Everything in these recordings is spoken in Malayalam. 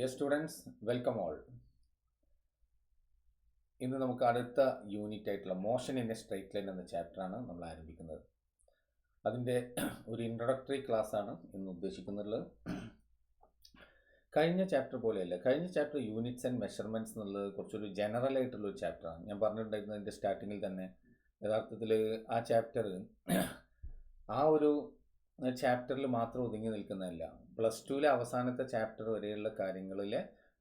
Dear students, welcome all. ഇന്ന് നമുക്ക് അടുത്ത യൂണിറ്റ് ആയിട്ടുള്ള motion in A straight line എന്ന ചാപ്റ്ററാണ് നമ്മൾ ആരംഭിക്കുന്നത്. അതിൻ്റെ ഒരു ഇൻട്രൊഡക്ടറി ക്ലാസ്സാണ് ഇന്ന് ഉദ്ദേശിക്കുന്നുള്ളത്. കഴിഞ്ഞ ചാപ്റ്റർ പോലെയല്ല. കഴിഞ്ഞ ചാപ്റ്റർ യൂണിറ്റ്സ് ആൻഡ് മെഷർമെൻറ്റ്സ് എന്നുള്ളത് കുറച്ചൊരു ജനറൽ ആയിട്ടുള്ളൊരു ചാപ്റ്ററാണ്. ഞാൻ പറഞ്ഞിട്ടുണ്ടായിരുന്നതിൻ്റെ സ്റ്റാർട്ടിങ്ങിൽ തന്നെ യഥാർത്ഥത്തിൽ ആ ചാപ്റ്റർ ആ ഒരു ചാപ്റ്ററിൽ മാത്രം ഒതുങ്ങി നിൽക്കുന്നതല്ല. പ്ലസ് ടുവിലെ അവസാനത്തെ ചാപ്റ്റർ വരെയുള്ള കാര്യങ്ങളിലെ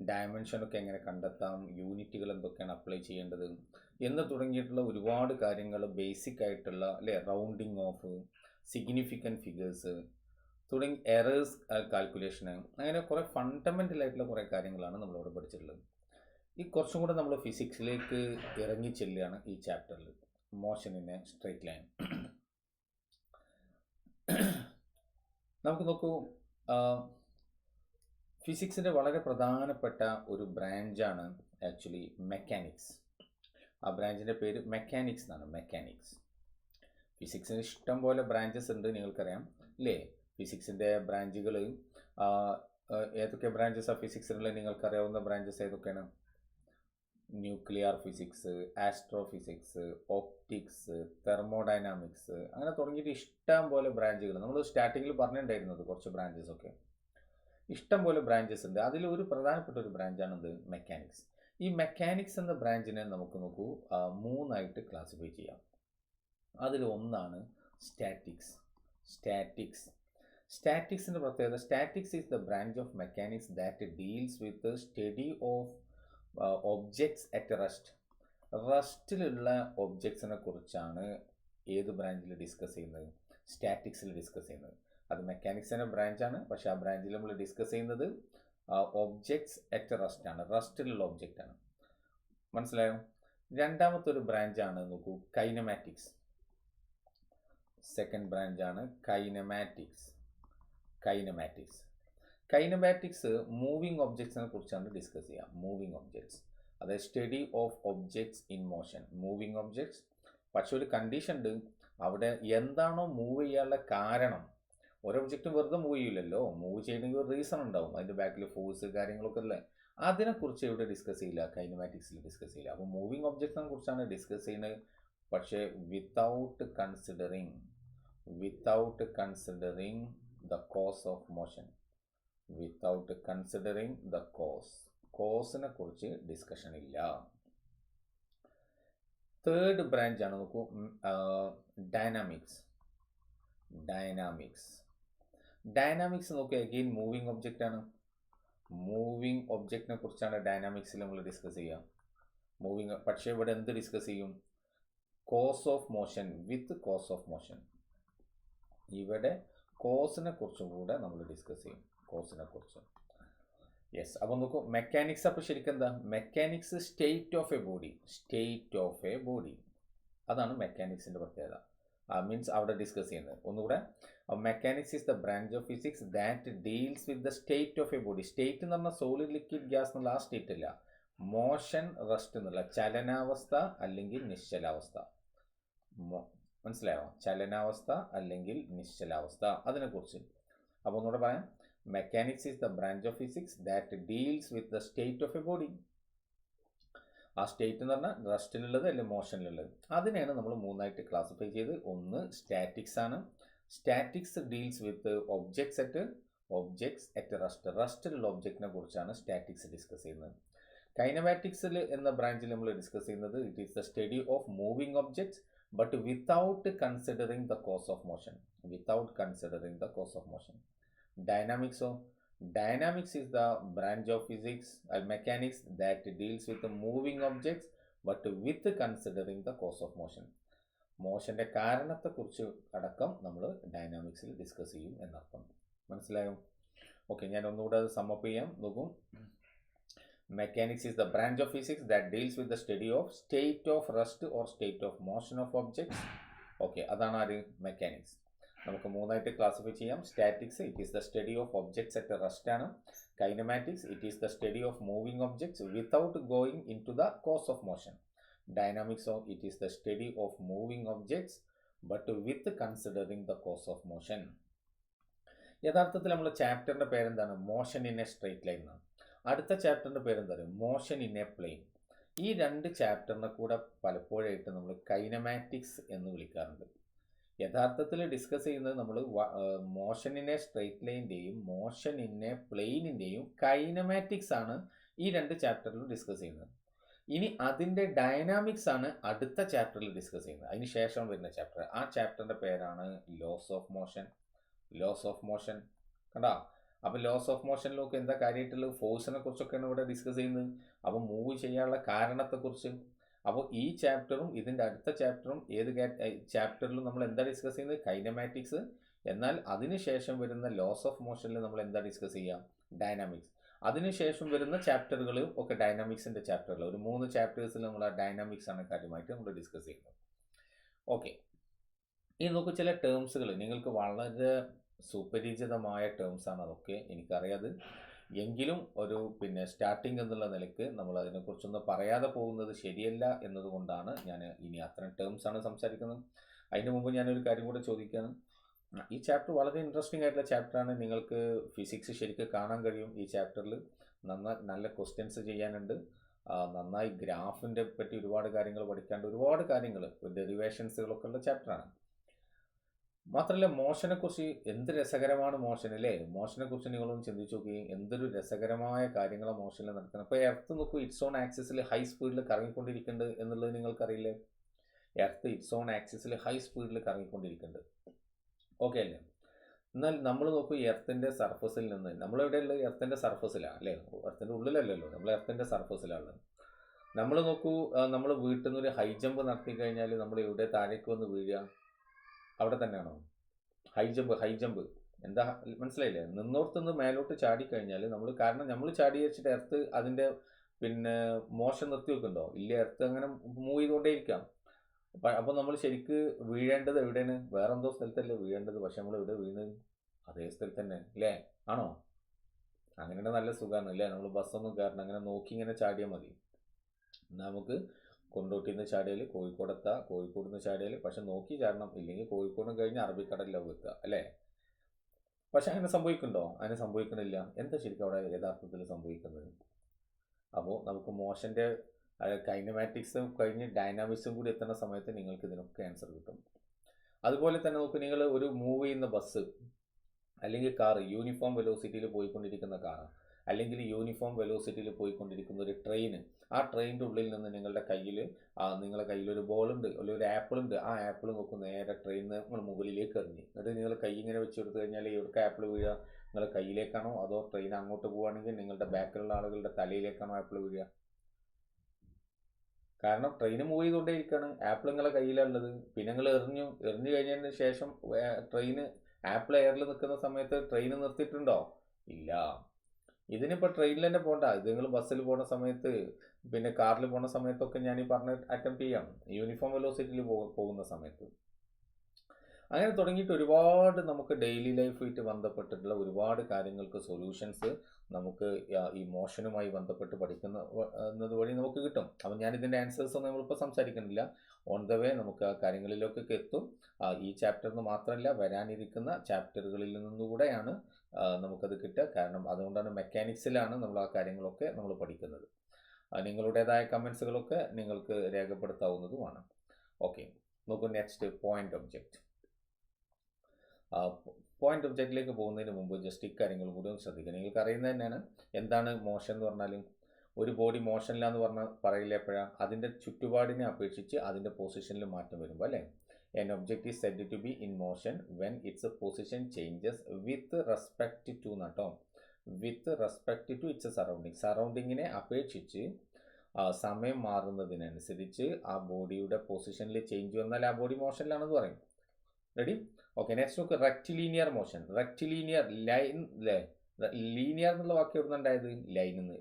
ഡയമെൻഷനൊക്കെ എങ്ങനെ കണ്ടെത്താം, യൂണിറ്റുകൾ എന്തൊക്കെയാണ് അപ്ലൈ ചെയ്യേണ്ടത് എന്ന് തുടങ്ങിയിട്ടുള്ള ഒരുപാട് കാര്യങ്ങൾ, ബേസിക് ആയിട്ടുള്ള റൗണ്ടിങ് ഓഫ്, സിഗ്നിഫിക്കൻറ്റ് ഫിഗേഴ്സ് തുടങ്ങി എറേഴ്സ് കാൽക്കുലേഷന്, അങ്ങനെ കുറേ ഫണ്ടമെൻ്റൽ ആയിട്ടുള്ള കുറേ കാര്യങ്ങളാണ് നമ്മളിവിടെ പഠിച്ചിട്ടുള്ളത്. ഈ കുറച്ചും കൂടെ നമ്മൾ ഫിസിക്സിലേക്ക് ഇറങ്ങി ചെല്ലുകയാണ് ഈ ചാപ്റ്ററിൽ. Motion in A straight line നമുക്ക് നോക്കൂ. ഫിസിക്സിൻ്റെ വളരെ പ്രധാനപ്പെട്ട ഒരു ബ്രാഞ്ചാണ് ആക്ച്വലി മെക്കാനിക്സ്. ആ ബ്രാഞ്ചിൻ്റെ പേര് മെക്കാനിക്സ് എന്നാണ്. മെക്കാനിക്സ്. ഫിസിക്സിന് ഇഷ്ടം പോലെ ബ്രാഞ്ചസ് ഉണ്ട്, നിങ്ങൾക്കറിയാം അല്ലേ? ഫിസിക്സിൻ്റെ ബ്രാഞ്ചുകൾ ഏതൊക്കെ ബ്രാഞ്ചസാണ് ഫിസിക്സിനുള്ളത്? നിങ്ങൾക്കറിയാവുന്ന ബ്രാഞ്ചസ് ഏതൊക്കെയാണ്? Nuclear physics, astrophysics, optics, thermodynamics, അങ്ങനെ തുടങ്ങിയിട്ട് ഇഷ്ടം പോലെ ബ്രാഞ്ചുകൾ. നമ്മൾ സ്റ്റാർട്ടിങ്ങിൽ പറഞ്ഞിട്ടുണ്ടായിരുന്നത് കുറച്ച് ബ്രാഞ്ചസൊക്കെ. ഇഷ്ടം പോലെ ബ്രാഞ്ചസ് ഉണ്ട്. അതിലൊരു പ്രധാനപ്പെട്ട ഒരു ബ്രാഞ്ചാണ് മെക്കാനിക്സ്. ഈ മെക്കാനിക്സ് എന്ന ബ്രാഞ്ചിനെ നമുക്ക് നോക്കൂ മൂന്നായിട്ട് ക്ലാസിഫൈ ചെയ്യാം. അതിൽ ഒന്നാണ് സ്റ്റാറ്റിക്സ്. സ്റ്റാറ്റിക്സിൻ്റെ പ്രത്യേകത, statics is the branch of mechanics that deals with study of objects at റസ്റ്റിലുള്ള ഒബ്ജക്ട്സിനെ കുറിച്ചാണ് ഏത് ബ്രാഞ്ചിൽ ഡിസ്കസ് ചെയ്യുന്നത്? സ്റ്റാറ്റിക്സിൽ ഡിസ്കസ് ചെയ്യുന്നത്. അത് മെക്കാനിക്സിൻ്റെ ബ്രാഞ്ചാണ്, പക്ഷേ ആ ബ്രാഞ്ചിൽ നമ്മൾ ഡിസ്കസ് ചെയ്യുന്നത് ഒബ്ജക്ട്സ് അറ്റ് റസ്റ്റ് ആണ്, റസ്റ്റിലുള്ള ഒബ്ജക്റ്റാണ്. മനസ്സിലായോ? രണ്ടാമത്തെ ഒരു ബ്രാഞ്ചാണ് നോക്കൂ, കൈനമാറ്റിക്സ്. സെക്കൻഡ് ബ്രാഞ്ചാണ് കൈനമാറ്റിക്സ്. മൂവിങ് ഒബ്ജക്ട്സിനെ കുറിച്ചാണ് ഡിസ്കസ് ചെയ്യുക. മൂവിങ് ഒബ്ജക്ട്സ്, അതായത് study of objects in motion. Moving objects, പക്ഷെ ഒരു കണ്ടീഷൻ ഉണ്ട്. അവിടെ എന്താണോ മൂവ് ചെയ്യാനുള്ള കാരണം, ഒരു ഒബ്ജക്റ്റും വെറുതെ മൂവ് ചെയ്യില്ലല്ലോ. മൂവ് ചെയ്യണമെങ്കിൽ ഒരു റീസൺ ഉണ്ടാവും, അതിൻ്റെ ബാക്കിൽ ഫോഴ്സ് കാര്യങ്ങളൊക്കെ അല്ലേ. അതിനെക്കുറിച്ച് ഇവിടെ ഡിസ്കസ് ചെയ്യില്ല, കൈനമാറ്റിക്സിൽ ഡിസ്കസ് ചെയ്യില്ല. അപ്പോൾ മൂവിങ് ഒബ്ജക്ട്സിനെ കുറിച്ചാണ് ഡിസ്കസ് ചെയ്യുന്നത്, പക്ഷേ without considering the cause of motion. കോസിനെ കുറിച്ച് ഡിസ്കഷൻ ഇല്ല. തേർഡ് ബ്രാഞ്ചാണ് നോക്കൂ, ഡൈനാമിക്സ് നോക്കുക. അഗെയിൻ മൂവിങ് ഒബ്ജക്റ്റ് ആണ്. മൂവിങ് ഒബ്ജക്റ്റിനെ കുറിച്ചാണ് ഡൈനാമിക്സിൽ നമ്മൾ ഡിസ്കസ് ചെയ്യുക. പക്ഷേ ഇവിടെ എന്ത് ഡിസ്കസ് ചെയ്യും? Cause of motion with cause of motion. ഇവിടെ കോസിനെ കുറിച്ചും കൂടെ നമ്മൾ ഡിസ്കസ് ചെയ്യും, കോസിനെ കുറിച്ച്. യെസ്. അപ്പോൾ നോക്കൂ, മെക്കാനിക്സ് അപ്പോൾ ശരിക്കും എന്താ? Mechanics state of A body. അതാണ് മെക്കാനിക്സിൻ്റെ പ്രത്യേകത. മീൻസ് അവിടെ ഡിസ്കസ് ചെയ്യുന്നത്. ഒന്നുകൂടെ, mechanics is the branch of physics that deals with the state of A body. State എന്ന് പറഞ്ഞാൽ സോളിഡ്, ലിക്വിഡ്, ഗ്യാസ് എന്നുള്ള ആ സ്റ്റേറ്റ് അല്ല. മോഷൻ, റെസ്റ്റ് എന്നുള്ള ചലനാവസ്ഥ അല്ലെങ്കിൽ നിശ്ചലാവസ്ഥ. മനസ്സിലായോ? ചലനാവസ്ഥ അല്ലെങ്കിൽ നിശ്ചലാവസ്ഥ, അതിനെക്കുറിച്ച്. അപ്പോൾ ഒന്നുകൂടെ പറയാം, mechanics is the branch of physics that deals with the state of A body. ആ സ്റ്റേറ്റ് എന്ന് പറഞ്ഞാൽ റെസ്റ്റിലുള്ളത് അല്ലെങ്കിൽ മോഷനിലുള്ളത്. അതിനെയാണ് നമ്മൾ മൂന്നായിട്ട് ക്ലാസിഫൈ ചെയ്ത്. ഒന്ന് സ്റ്റാറ്റിക്സ് ആണ്. Statics deals with objects at റെസ്റ്റിലുള്ള ഒബ്ജക്റ്റിനെ കുറിച്ചാണ് സ്റ്റാറ്റിക്സ് ഡിസ്കസ് ചെയ്യുന്നത്. കൈനമാറ്റിക്സിൽ എന്ന ബ്രാഞ്ചിൽ നമ്മൾ ഡിസ്കസ് ചെയ്യുന്നത് it is the study of moving objects but without considering the cause of motion. Dynamics is the branch of mechanics that deals with the moving objects but with considering the cause of motion. മോഷൻ്റെ കാരണത്തെക്കുറിച്ച് അടക്കം നമ്മൾ ഡൈനാമിക്സിൽ ഡിസ്കസ് ചെയ്യും എന്നർത്ഥം. മനസ്സിലായോ? ഓക്കെ, ഞാൻ ഒന്നുകൂടെ അത് സമ്മപ്പ് ചെയ്യാം. നോക്കൂ, mechanics is the branch of physics that deals with the study of state of rest or state of motion of objects. Okay, അതാണ് ആര്? മെക്കാനിക്സ്. നമുക്ക് മൂന്നായിട്ട് ക്ലാസിഫൈ ചെയ്യാം. Statics, it is the study of objects at rest ആണ്. Kinematics, it is the study of moving objects without going into the cause of motion. Dynamics, it is the study of moving objects but with considering the cause of motion. യഥാർത്ഥത്തിൽ നമ്മൾ ചാപ്റ്ററിൻ്റെ പേരെന്താണ്? Motion in a straight line എന്നാണ്. അടുത്ത ചാപ്റ്ററിൻ്റെ പേരെന്താ പറയുക, മോഷൻ ഇൻ എ പ്ലെയിൻ. ഈ 2 ചാപ്റ്ററിനെ കൂടെ പലപ്പോഴായിട്ട് നമ്മൾ കൈനമാറ്റിക്സ് എന്ന് വിളിക്കാറുണ്ട്. യഥാർത്ഥത്തിൽ ഡിസ്കസ് ചെയ്യുന്നത് നമ്മൾ മോഷൻ ഇൻ എ സ്ട്രെയിറ്റ് ലൈനിൻ്റെയും മോഷൻ ഇൻ എ പ്ലെയിനിൻ്റെയും കൈനമാറ്റിക്സ് ആണ് ഈ 2 ചാപ്റ്ററിൽ ഡിസ്കസ് ചെയ്യുന്നത്. ഇനി അതിൻ്റെ ഡൈനാമിക്സ് ആണ് അടുത്ത ചാപ്റ്ററിൽ ഡിസ്കസ് ചെയ്യുന്നത്, അതിന് ശേഷം വരുന്ന ചാപ്റ്റർ. ആ ചാപ്റ്ററിൻ്റെ പേരാണ് laws of motion. Laws of motion കണ്ടാ. അപ്പോൾ ലോസ് ഓഫ് മോഷനിലൊക്കെ എന്താ കാര്യമായിട്ടുള്ളത്, ഫോഴ്സിനെ കുറിച്ചൊക്കെയാണ് ഇവിടെ ഡിസ്കസ് ചെയ്യുന്നത്. അപ്പോൾ മൂവ് ചെയ്യാനുള്ള കാരണത്തെക്കുറിച്ച്. അപ്പോൾ ഈ ചാപ്റ്ററും ഇതിൻ്റെ അടുത്ത ചാപ്റ്ററും ഏത് ചാപ്റ്ററിലും നമ്മൾ എന്താ ഡിസ്കസ് ചെയ്യുന്നത്, കൈനമാറ്റിക്സ്. എന്നാൽ അതിനുശേഷം വരുന്ന ലോസ് ഓഫ് മോഷനിൽ നമ്മൾ എന്താ ഡിസ്കസ് ചെയ്യുക, ഡൈനാമിക്സ്. അതിനുശേഷം വരുന്ന ചാപ്റ്ററുകളും ഒക്കെ ഡൈനാമിക്സിൻ്റെ ചാപ്റ്ററുകൾ. ഒരു 3 ചാപ്റ്റേഴ്സിൽ നമ്മൾ ആ ഡൈനാമിക്സ് ആണ് കാര്യമായിട്ട് നമ്മൾ ഡിസ്കസ് ചെയ്യുന്നത്. ഓക്കെ, ഇനി നോക്കൂ, ചില ടേംസുകൾ നിങ്ങൾക്ക് വളരെ സുപരിചിതമായ ടേംസാണ് അതൊക്കെ, എനിക്കറിയാത്. എങ്കിലും ഒരു സ്റ്റാർട്ടിങ് എന്നുള്ള നിലയ്ക്ക് നമ്മൾ അതിനെക്കുറിച്ചൊന്നും പറയാതെ പോകുന്നത് ശരിയല്ല എന്നതുകൊണ്ടാണ് ഞാൻ ഇനി അത്തരം ടേംസാണ് സംസാരിക്കുന്നത്. അതിന് മുമ്പ് ഞാനൊരു കാര്യം കൂടെ ചോദിക്കുകയാണ്. ഈ ചാപ്റ്റർ വളരെ ഇൻട്രസ്റ്റിംഗ് ആയിട്ടുള്ള ചാപ്റ്ററാണ്. നിങ്ങൾക്ക് ഫിസിക്സ് ശരിക്കും കാണാൻ കഴിയും ഈ ചാപ്റ്ററിൽ. നല്ല ക്വസ്റ്റ്യൻസ് ചെയ്യാനുണ്ട്. നന്നായി ഗ്രാഫിൻ്റെ പറ്റി ഒരുപാട് കാര്യങ്ങൾ പഠിക്കാണ്ട്, ഒരുപാട് കാര്യങ്ങൾ, ഡെറിവേഷൻസുകളൊക്കെ ഉള്ള ചാപ്റ്ററാണ്. മാത്രമല്ല മോഷനെക്കുറിച്ച് എന്ത് രസകരമാണ് മോഷൻ അല്ലേ. മോഷനെക്കുറിച്ച് നിങ്ങളൊന്ന് ചിന്തിച്ച് നോക്കി, എന്തൊരു രസകരമായ കാര്യങ്ങളാണ് മോഷനിൽ നടക്കുന്നത്. അപ്പോൾ എർത്ത് നോക്കൂ, ഇറ്റ്സ് ഓൺ ആക്സിസിൽ ഹൈ സ്പീഡിൽ കറങ്ങിക്കൊണ്ടിരിക്കുന്നുണ്ട് എന്നുള്ളത് നിങ്ങൾക്കറിയില്ലേ. എർത്ത് ഇറ്റ്സ് ഓൺ ആക്സിസിൽ ഹൈ സ്പീഡിൽ കറങ്ങിക്കൊണ്ടിരിക്കുന്നുണ്ട്. ഓക്കെ അല്ലേ. എന്നാൽ നമ്മൾ നോക്കൂ, എർത്തിൻ്റെ സർഫസിൽ നിന്ന്, നമ്മളെവിടെയുള്ളത് എർത്തിൻ്റെ സർഫസിലാണ് അല്ലേ, എർത്തിൻ്റെ ഉള്ളിലല്ലല്ലോ, നമ്മൾ എർത്തിൻ്റെ സർഫസിലാണ്. നമ്മൾ നോക്കൂ, നമ്മൾ വീട്ടിൽ നിന്ന് ഒരു ഹൈ ജമ്പ് നടത്തി കഴിഞ്ഞാൽ നമ്മൾ എവിടെ താഴേക്ക് വന്ന് വീഴുക, അവിടെ തന്നെയാണോ? ഹൈ ജമ്പ് എന്താ മനസ്സിലായില്ലേ? നിന്നോർത്തുനിന്ന് മേലോട്ട് ചാടിക്കഴിഞ്ഞാൽ നമ്മൾ, കാരണം നമ്മൾ ചാടി വെച്ചിട്ട് എർത്ത് അതിൻ്റെ മോഷൻ നിർത്തി വെക്കുന്നുണ്ടോ? ഇല്ല, എർത്ത് അങ്ങനെ മൂവ് ചെയ്തുകൊണ്ടേയിരിക്കാം. അപ്പോൾ നമ്മൾ ശരിക്ക് വീഴേണ്ടത് എവിടെയാണ്? വേറെ എന്തോ സ്ഥലത്തല്ലേ വീഴേണ്ടത്, പക്ഷെ നമ്മൾ എവിടെ വീണ്? അതേ സ്ഥലത്ത് തന്നെ അല്ലേ, ആണോ? അങ്ങനെ നല്ല സുഖമാണ് അല്ലേ. നമ്മൾ ബസ്സൊന്നും കയറണം, അങ്ങനെ നോക്കി ഇങ്ങനെ ചാടിയാൽ മതി. നമുക്ക് കൊണ്ടോട്ടിയിൽ നിന്ന് ചാടിയാൽ കോഴിക്കോടെത്താം, കോഴിക്കോട് നിന്ന് ചാടിയാൽ പക്ഷെ നോക്കി ചാടണം, ഇല്ലെങ്കിൽ കോഴിക്കോടും കഴിഞ്ഞ് അറബിക്കടലിലാവും എത്തുക അല്ലേ. പക്ഷെ അങ്ങനെ സംഭവിക്കുന്നുണ്ടോ? അങ്ങനെ സംഭവിക്കണില്ല. എന്താ ശരിക്കും അവിടെ യഥാർത്ഥത്തിൽ സംഭവിക്കുന്നത്? അപ്പോൾ നമുക്ക് മോഷൻ്റെ കൈനമാറ്റിക്സും കഴിഞ്ഞ് ഡൈനാമിക്സും കൂടി എത്തുന്ന സമയത്ത് നിങ്ങൾക്ക് ഇതിനൊക്കെ ആൻസർ കിട്ടും. അതുപോലെ തന്നെ നോക്ക്, നിങ്ങൾ ഒരു മൂവ് ചെയ്യുന്ന ബസ് അല്ലെങ്കിൽ കാറ്, യൂണിഫോം വെലോസിറ്റിയിൽ പോയിക്കൊണ്ടിരിക്കുന്ന കാറ്, അല്ലെങ്കിൽ യൂണിഫോം വെലോസിറ്റിയിൽ പോയിക്കൊണ്ടിരിക്കുന്ന ഒരു ട്രെയിൻ. ആ ട്രെയിനിൻ്റെ ഉള്ളിൽ നിന്ന് നിങ്ങളുടെ കയ്യിൽ ഒരു ബോളുണ്ട്, അല്ലെങ്കിൽ ഒരു ആപ്പിളുണ്ട്. ആ ആപ്പിൾ നോക്കും നേരെ ട്രെയിനിന് നിങ്ങൾ മുകളിലേക്ക് എറിഞ്ഞ്, എന്നിട്ട് നിങ്ങൾ കൈ ഇങ്ങനെ വെച്ച് കൊടുത്തു കഴിഞ്ഞാൽ എവിടേക്ക് ആപ്പിൾ വീഴുക? നിങ്ങളുടെ കയ്യിലേക്കാണോ, അതോ ട്രെയിൻ അങ്ങോട്ട് പോവുകയാണെങ്കിൽ നിങ്ങളുടെ ബാക്കിലുള്ള ആളുകളുടെ തലയിലേക്കാണോ ആപ്പിൾ വീഴുക? കാരണം ട്രെയിൻ മൂവ് ചെയ്തുകൊണ്ടേയിരിക്കുകയാണ്, ആപ്പിൾ നിങ്ങളെ കയ്യിലുള്ളത്. പിന്നെ നിങ്ങൾ എറിഞ്ഞു കഴിഞ്ഞതിന് ശേഷം ട്രെയിന് ആപ്പിൾ എയറിൽ നിൽക്കുന്ന സമയത്ത് ട്രെയിൻ നിർത്തിയിട്ടുണ്ടോ? ഇല്ല. ഇതിനിപ്പോൾ ട്രെയിനിൽ തന്നെ പോകണ്ട, ഇത് നിങ്ങൾ ബസ്സിൽ പോകുന്ന സമയത്ത്, കാറിൽ പോകുന്ന സമയത്തൊക്കെ ഞാൻ ഈ പറഞ്ഞ അറ്റംപ്റ്റ് ചെയ്യാം, യൂണിഫോം വെലോസിറ്റിയിൽ പോകുന്ന സമയത്ത്. അങ്ങനെ തുടങ്ങിയിട്ട് ഒരുപാട് നമുക്ക് ഡെയിലി ലൈഫായിട്ട് ബന്ധപ്പെട്ടിട്ടുള്ള ഒരുപാട് കാര്യങ്ങൾക്ക് സൊല്യൂഷൻസ് നമുക്ക് ഈ മോഷനുമായി ബന്ധപ്പെട്ട് പഠിക്കുന്നത് വഴി നമുക്ക് കിട്ടും. അപ്പം ഞാനിതിൻ്റെ ആൻസേഴ്സ് ഒന്നും നമ്മളിപ്പോൾ സംസാരിക്കുന്നില്ല. ഓൺ ദ വേ നമുക്ക് ആ കാര്യങ്ങളിലേക്കൊക്കെ എത്തും. ഈ ചാപ്റ്ററിന് മാത്രമല്ല, വരാനിരിക്കുന്ന ചാപ്റ്ററുകളിൽ നിന്നുകൂടെയാണ് നമുക്കത് കിട്ടുക. കാരണം അതുകൊണ്ടാണ് മെക്കാനിക്സിലാണ് നമ്മൾ ആ കാര്യങ്ങളൊക്കെ നമ്മൾ പഠിക്കുന്നത്. നിങ്ങളുടേതായ കമൻസുകളൊക്കെ നിങ്ങൾക്ക് രേഖപ്പെടുത്താവുന്നതുമാണ്. ഓക്കെ, നോക്കൂ, നെക്സ്റ്റ് പോയിന്റ് ഒബ്ജക്റ്റ്. പോയിന്റ് ഒബ്ജക്റ്റിലേക്ക് പോകുന്നതിന് മുമ്പ് ജസ്റ്റ് ഇക്കാര്യങ്ങൾ കൂടി ഒന്ന് ശ്രദ്ധിക്കുക. നിങ്ങൾക്ക് അറിയുന്നത് തന്നെയാണ് എന്താണ് മോഷൻ എന്ന് പറഞ്ഞാൽ. ഒരു ബോഡി മോഷനിലാന്ന് പറയില്ല എപ്പോഴാണ്? അതിൻ്റെ ചുറ്റുപാടിനെ അപേക്ഷിച്ച് അതിൻ്റെ പൊസിഷനിൽ മാറ്റം വരുമ്പോൾ അല്ലേ. An object is said to be in motion when its position changes with respect to its surrounding. സറൗണ്ടിങ്ങിനെ അപേക്ഷിച്ച് സമയം മാറുന്നതിനനുസരിച്ച് ആ ബോഡിയുടെ പൊസിഷനിൽ ചേഞ്ച് വന്നാൽ ആ ബോഡി മോഷനിലാണെന്ന് പറയും. റെഡി? ഓക്കെ, നെക്സ്റ്റ് നോക്ക്, റെക്റ്റിലീനിയർ മോഷൻ. റെക്റ്റിലീനിയർ ലൈൻ അല്ലേ. ലീനിയർ എന്നുള്ള വാക്ക് എവിടെ നിന്നുണ്ടായത്? ലൈനിൽ നിന്ന്.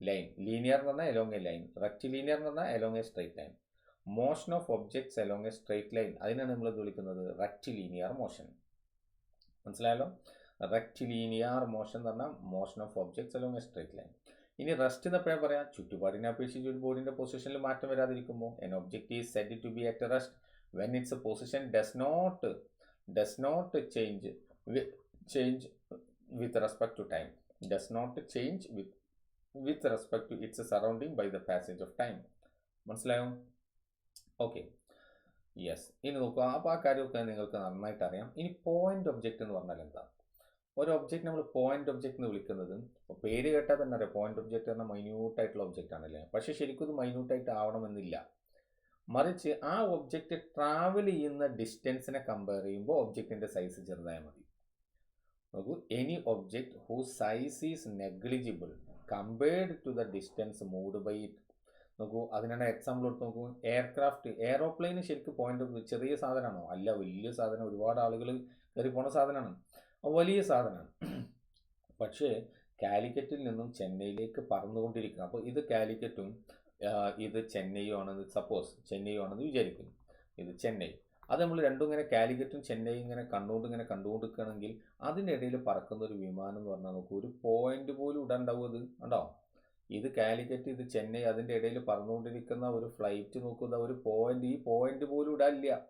ലൈൻ, ലീനിയർ എന്ന് പറഞ്ഞാൽ എലോങ് എ ലൈൻ, റെക്റ്റിലീനിയർ എന്ന് പറഞ്ഞാൽ along a straight line. Motion of objects along a straight line, അതിനാണ് നമ്മൾ വിളിക്കുന്നത് റെക്റ്റിലീനിയർ മോഷൻ. മനസ്സിലായല്ലോ? റെക്റ്റിലീനിയർ മോഷൻ എന്ന് പറഞ്ഞാൽ motion of objects along a straight line. ഇനി റെസ്റ്റ് എന്ന് എപ്പോഴാണ് പറയാം? ചുറ്റുപാടിനെ അപേക്ഷിച്ച് ഒരു ബോഡിൻ്റെ പൊസിഷനിൽ മാറ്റം വരാതിരിക്കുമ്പോൾ. An object is said to be at rest when its position does not change with respect to time. Does not change with with respect to its surrounding by the passage of time. മനസ്സിലായോ? Okay, yes. ഇനി നോക്കുക, അപ്പോൾ ആ കാര്യമൊക്കെ നിങ്ങൾക്ക് നന്നായിട്ട് അറിയാം. ഇനി പോയിന്റ് ഒബ്ജക്റ്റ് എന്ന് പറഞ്ഞാൽ എന്താ? ഒരു ഒബ്ജക്റ്റ് നമ്മൾ പോയിന്റ് ഒബ്ജക്റ്റ് എന്ന് വിളിക്കുന്നത്, ഇപ്പോൾ പേര് കേട്ടാൽ തന്നെ അറിയാം, പോയിന്റ് ഒബ്ജക്റ്റ് പറഞ്ഞാൽ മൈന്യൂട്ടായിട്ടുള്ള ഒബ്ജക്റ്റ് ആണല്ലേ. പക്ഷേ ശരിക്കും ഇത് മൈന്യൂട്ടായിട്ട് ആവണമെന്നില്ല. മറിച്ച് ആ ഒബ്ജക്റ്റ് ട്രാവൽ ചെയ്യുന്ന ഡിസ്റ്റൻസിനെ കമ്പയർ ചെയ്യുമ്പോൾ ഒബ്ജക്റ്റിൻ്റെ സൈസ് ചെറുതായാൽ മതി. നോക്കൂ, any object whose size is negligible compared to the distance moved by it. നോക്കൂ, അതിനാണ് എക്സാമ്പിൾ എടുത്ത് നോക്കൂ. എയർക്രാഫ്റ്റ്, എയറോപ്ലെയിന് ശരിക്കും പോയിന്റ് ചെറിയ സാധനമാണോ? അല്ല, വലിയ സാധനം, ഒരുപാട് ആളുകൾ കയറി പോണ സാധനമാണ്, വലിയ സാധനമാണ്. പക്ഷേ കാലിക്കറ്റിൽ നിന്നും ചെന്നൈയിലേക്ക് പറന്നുകൊണ്ടിരിക്കുക. അപ്പോൾ ഇത് കാലിക്കറ്റും ഇത് ചെന്നൈയും ആണെന്ന്, സപ്പോസ് ചെന്നൈയും ആണെന്ന് വിചാരിക്കുന്നു, ഇത് ചെന്നൈ. അത് നമ്മൾ രണ്ടും ഇങ്ങനെ കാലിക്കറ്റും ചെന്നൈയും ഇങ്ങനെ കണ്ടുകൊണ്ടിരിക്കുകയാണെങ്കിൽ അതിനിടയിൽ പറക്കുന്ന ഒരു വിമാനം എന്ന് പറഞ്ഞാൽ നോക്കൂ, ഒരു പോയിന്റ് പോലും ഇടാണ്ടാവും. അത് ഉണ്ടോ? ഇത് കാലിക്കറ്റ്, ഇത് ചെന്നൈ, അതിൻ്റെ ഇടയിൽ പറന്നുകൊണ്ടിരിക്കുന്ന ഒരു ഫ്ലൈറ്റ് നോക്കുക, ഒരു പോയിന്റ്, ഈ പോയിന്റ് പോലും ഇടാനില്ല.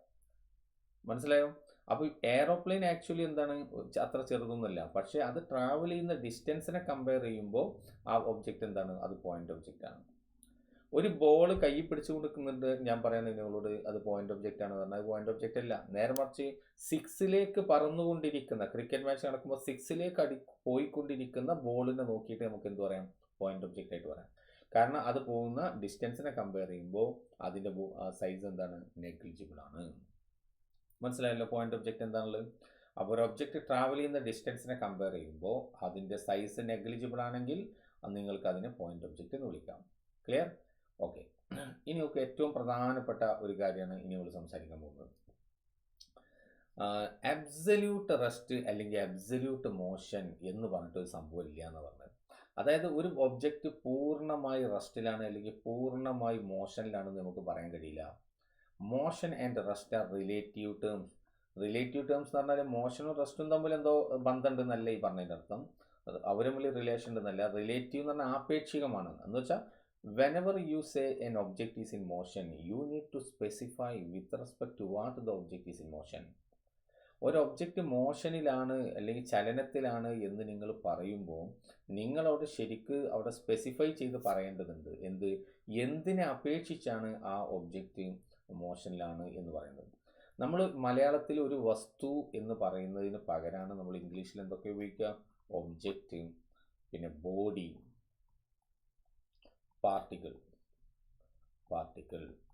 മനസ്സിലായോ? അപ്പോൾ എയറോപ്ലെയിൻ ആക്ച്വലി എന്താണ്, അത്ര ചെറുതൊന്നുമല്ല. പക്ഷേ അത് ട്രാവൽ ചെയ്യുന്ന ഡിസ്റ്റൻസിനെ കമ്പയർ ചെയ്യുമ്പോൾ ആ ഒബ്ജക്റ്റ് എന്താണ്, അത് പോയിന്റ് ഒബ്ജക്റ്റ് ആണ്. ഒരു ബോൾ കൈ പിടിച്ചു കൊടുക്കുന്നുണ്ട്, ഞാൻ പറയുന്നത് നിങ്ങളോട് അത് പോയിന്റ് ഒബ്ജക്റ്റ് ആണ് പറഞ്ഞാൽ അത് പോയിന്റ് ഒബ്ജക്റ്റ് അല്ല. നേരെ മറിച്ച് 6ലേക്ക് പറന്നുകൊണ്ടിരിക്കുന്ന, ക്രിക്കറ്റ് മാച്ച് നടക്കുമ്പോൾ 6ലേക്ക് പോയിക്കൊണ്ടിരിക്കുന്ന ബോളിനെ നോക്കിയിട്ട് നമുക്ക് എന്ത് പറയാം, പോയിന്റ് ഒബ്ജക്റ്റ് ആയിട്ട് പറയാം. കാരണം അത് പോകുന്ന ഡിസ്റ്റൻസിനെ കമ്പയർ ചെയ്യുമ്പോൾ അതിൻ്റെ സൈസ് എന്താണ്, നെഗ്ലിജിബിൾ ആണ്. മനസ്സിലായല്ലോ പോയിന്റ് ഒബ്ജക്റ്റ് എന്താണുള്ളത്? അപ്പോൾ ഒരു ഒബ്ജക്റ്റ് ട്രാവൽ ചെയ്യുന്ന ഡിസ്റ്റൻസിനെ കമ്പയർ ചെയ്യുമ്പോൾ അതിൻ്റെ സൈസ് നെഗ്ലിജിബിൾ ആണെങ്കിൽ നിങ്ങൾക്ക് അതിനെ പോയിന്റ് ഒബ്ജക്റ്റ് എന്ന് വിളിക്കാം. ക്ലിയർ? ഓക്കെ. ഇനി നമുക്ക് ഏറ്റവും പ്രധാനപ്പെട്ട ഒരു കാര്യമാണ് ഇനി നമ്മൾ സംസാരിക്കാൻ പോകുന്നത്. അബ്സല്യൂട്ട് റെസ്റ്റ് അല്ലെങ്കിൽ അബ്സല്യൂട്ട് മോഷൻ എന്ന് പറഞ്ഞിട്ടൊരു സംഭവം ഇല്ല എന്ന് പറഞ്ഞത്. അതായത് ഒരു ഒബ്ജക്റ്റ് പൂർണ്ണമായി റെസ്റ്റിലാണ് അല്ലെങ്കിൽ പൂർണ്ണമായി മോഷനിലാണെന്ന് നമുക്ക് പറയാൻ കഴിയില്ല. Motion and rest are relative terms. Relative terms എന്ന് പറഞ്ഞാൽ മോഷനും റെസ്റ്റും തമ്മിൽ എന്തോ ബന്ധമുണ്ടെന്നല്ല ഈ പറഞ്ഞതിൻ്റെ അർത്ഥം. അവർ തമ്മിൽ റിലേഷൻ ഉണ്ടെന്നല്ല. റിലേറ്റീവ് എന്ന് പറഞ്ഞാൽ ആപേക്ഷികമാണ്. എന്ന് വെച്ചാൽ whenever you say an object is in motion, you need to specify with respect to what the object is in motion. ഒരു ഒബ്ജക്റ്റ് മോഷനിലാണ് അല്ലെങ്കിൽ ചലനത്തിലാണ് എന്ന് നിങ്ങൾ പറയുമ്പോൾ നിങ്ങളവിടെ ശരിക്ക് അവിടെ സ്പെസിഫൈ ചെയ്ത് പറയേണ്ടതുണ്ട്. എന്തിനെ അപേക്ഷിച്ചാണ് ആ ഒബ്ജക്റ്റ് മോഷനിലാണ് എന്ന് പറയുന്നത്. നമ്മൾ മലയാളത്തിൽ ഒരു വസ്തു എന്ന് പറയുന്നതിന് പകരമാണ് നമ്മൾ ഇംഗ്ലീഷിൽ എന്തൊക്കെ ഉപയോഗിക്കുക, ഒബ്ജക്റ്റ്, പിന്നെ ബോഡി, പാർട്ടിക്കിൾ.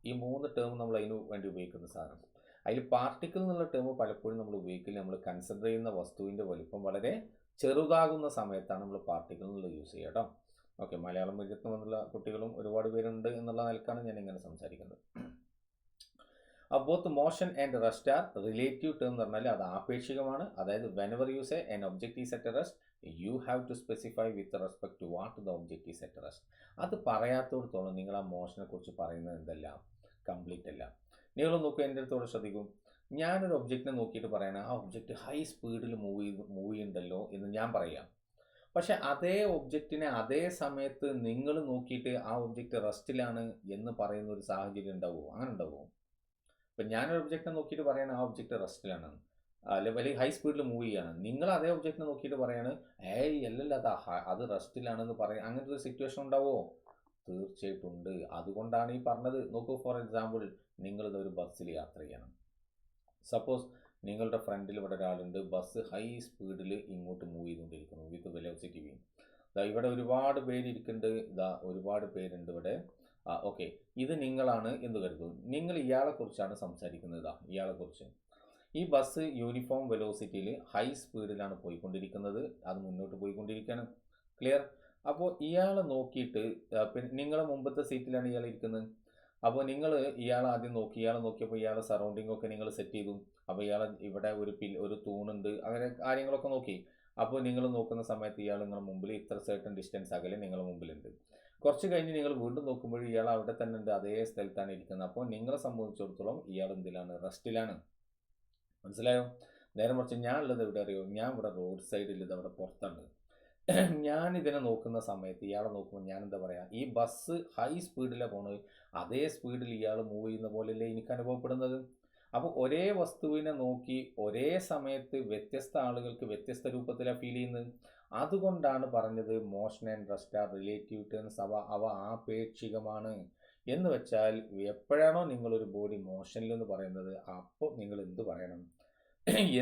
ഈ 3 ടേം നമ്മൾ അതിന് വേണ്ടി ഉപയോഗിക്കുന്ന സാധനം. അതിൽ പാർട്ടിക്കിൾ എന്നുള്ള ടേം പലപ്പോഴും നമ്മൾ ഉപയോഗിക്കില്ല. നമ്മൾ കൺസിഡർ ചെയ്യുന്ന വസ്തുവിൻ്റെ വലിപ്പം വളരെ ചെറുതാകുന്ന സമയത്താണ് നമ്മൾ പാർട്ടിക്കിൾ എന്നുള്ളത് യൂസ് ചെയ്യുക കേട്ടോ. ഓക്കെ, മലയാളം മീഡിയത്തിൽ വന്നുള്ള കുട്ടികളും ഒരുപാട് പേരുണ്ട് എന്നുള്ള നിലക്കാണ് ഞാൻ ഇങ്ങനെ സംസാരിക്കുന്നത്. Both motion and rest are relative term എന്ന് പറഞ്ഞാൽ അത് ആപേക്ഷികമാണ്. അതായത് whenever you say an object is at rest, you have to specify with respect to what the object is at rest. അത് പറയാത്തോടത്തോളം നിങ്ങൾ ആ മോഷനെ കുറിച്ച് പറയുന്നത് എന്തല്ല, കംപ്ലീറ്റ് അല്ല. നിങ്ങൾ നോക്കുക, എൻ്റെ അടുത്തോടെ ശ്രദ്ധിക്കും. ഞാനൊരു ഒബ്ജക്റ്റിനെ നോക്കിയിട്ട് പറയണ ആ ഒബ്ജക്റ്റ് ഹൈ സ്പീഡിൽ മൂവ് ചെയ്യുന്നുണ്ടല്ലോ എന്ന് ഞാൻ പറയാം. പക്ഷെ അതേ ഒബ്ജക്റ്റിനെ അതേ സമയത്ത് നിങ്ങൾ നോക്കിയിട്ട് ആ ഒബ്ജക്റ്റ് റെസ്റ്റിലാണ് എന്ന് പറയുന്ന ഒരു സാഹചര്യം ഉണ്ടാവുമോ? അങ്ങനെ ഉണ്ടാവുമോ? ഇപ്പം ഞാനൊരു ഒബ്ജക്റ്റിനെ നോക്കിയിട്ട് പറയണ ആ ഒബ്ജക്റ്റ് റെസ്റ്റിലാണ്, അല്ലെങ്കിൽ ഹൈ സ്പീഡിൽ മൂവ് ചെയ്യാണ്. നിങ്ങൾ അതേ ഒബ്ജക്റ്റിനെ നോക്കിയിട്ട് പറയാണ് അല്ലല്ല അത് റെസ്റ്റിലാണെന്ന് പറയാം. അങ്ങനത്തെ ഒരു സിറ്റുവേഷൻ ഉണ്ടാവുമോ? തീർച്ചയായിട്ടും ഉണ്ട്. അതുകൊണ്ടാണ് ഈ പറഞ്ഞത്. നോക്കൂ, ഫോർ എക്സാമ്പിൾ, നിങ്ങളിതൊരു ബസ്സിൽ യാത്ര ചെയ്യണം. സപ്പോസ് നിങ്ങളുടെ ഫ്രണ്ടിൽ ഇവിടെ ഒരാളുണ്ട്, ബസ് ഹൈ സ്പീഡിൽ ഇങ്ങോട്ട് മൂവ് ചെയ്തുകൊണ്ടിരിക്കുന്നു വിത്ത് വെലോസിറ്റി വി. ഇവിടെ ഒരുപാട് പേരിയ്ക്കുന്നുണ്ട്, ഒരുപാട് പേരുണ്ട് ഇവിടെ. ഓക്കെ, ഇത് നിങ്ങളാണ് എന്ന് കരുതും. നിങ്ങൾ ഇയാളെക്കുറിച്ചാണ് സംസാരിക്കുന്നത്. ഇയാളെക്കുറിച്ച്. ഈ ബസ് യൂണിഫോം വെലോസിറ്റിയിൽ ഹൈ സ്പീഡിലാണ് പോയിക്കൊണ്ടിരിക്കുന്നത്, അത് മുന്നോട്ട് പോയിക്കൊണ്ടിരിക്കുകയാണ്. ക്ലിയർ? അപ്പോൾ ഇയാളെ നോക്കിയിട്ട്, പിന്നെ നിങ്ങളെ മുമ്പത്തെ സീറ്റിലാണ് ഇയാൾ ഇരിക്കുന്നത്. അപ്പോൾ നിങ്ങൾ ഇയാളെ ആദ്യം നോക്കി, ഇയാളെ നോക്കിയപ്പോൾ ഇയാളെ സറൗണ്ടിങ് ഒക്കെ നിങ്ങൾ സെറ്റ് ചെയ്തു. അപ്പോൾ ഇയാളെ ഇവിടെ ഒരു തൂണുണ്ട്, അങ്ങനെ കാര്യങ്ങളൊക്കെ നോക്കി. അപ്പോൾ നിങ്ങൾ നോക്കുന്ന സമയത്ത് ഇയാൾ നിങ്ങളുടെ മുമ്പിൽ ഇത്ര സർട്ടൻ ഡിസ്റ്റൻസ് അകലെ നിങ്ങളുടെ മുമ്പിലുണ്ട്. കുറച്ച് കഴിഞ്ഞ് നിങ്ങൾ വീണ്ടും നോക്കുമ്പോൾ ഇയാൾ അവിടെ തന്നെ ഉണ്ട്, അതേ സ്ഥലത്താണ് ഇരിക്കുന്നത്. അപ്പോൾ നിങ്ങളെ സംബന്ധിച്ചിടത്തോളം ഇയാൾ എന്തിലാണ്, റെസ്റ്റിലാണ്. മനസ്സിലായോ? നേരെ മറിച്ച് ഞാൻ ഉള്ളത് എവിടെ അറിയോ? ഞാൻ ഇവിടെ റോഡ് സൈഡിൽ ഇത് അവിടെ പുറത്തുണ്ട്. ഞാൻ ഇതിനെ നോക്കുന്ന സമയത്ത് ഇയാളെ നോക്കുമ്പോൾ ഞാൻ എന്താ പറയുക, ഈ ബസ് ഹൈ സ്പീഡിലാണ് പോകുന്നത്, അതേ സ്പീഡിൽ ഇയാൾ മൂവ് ചെയ്യുന്ന പോലെയല്ലേ എനിക്ക് അനുഭവപ്പെടുന്നത്. അപ്പോൾ ഒരേ വസ്തുവിനെ നോക്കി ഒരേ സമയത്ത് വ്യത്യസ്ത ആളുകൾക്ക് വ്യത്യസ്ത രൂപത്തിലാണ് ഫീൽ ചെയ്യുന്നത്. അതുകൊണ്ടാണ് പറഞ്ഞത് motion and rest are relative terms, അവ ആപേക്ഷികമാണ്. എന്ന് വെച്ചാൽ എപ്പോഴാണോ നിങ്ങളൊരു ബോഡി മോഷനിൽ എന്ന് പറയുന്നത്, അപ്പോൾ നിങ്ങൾ എന്ത് പറയണം,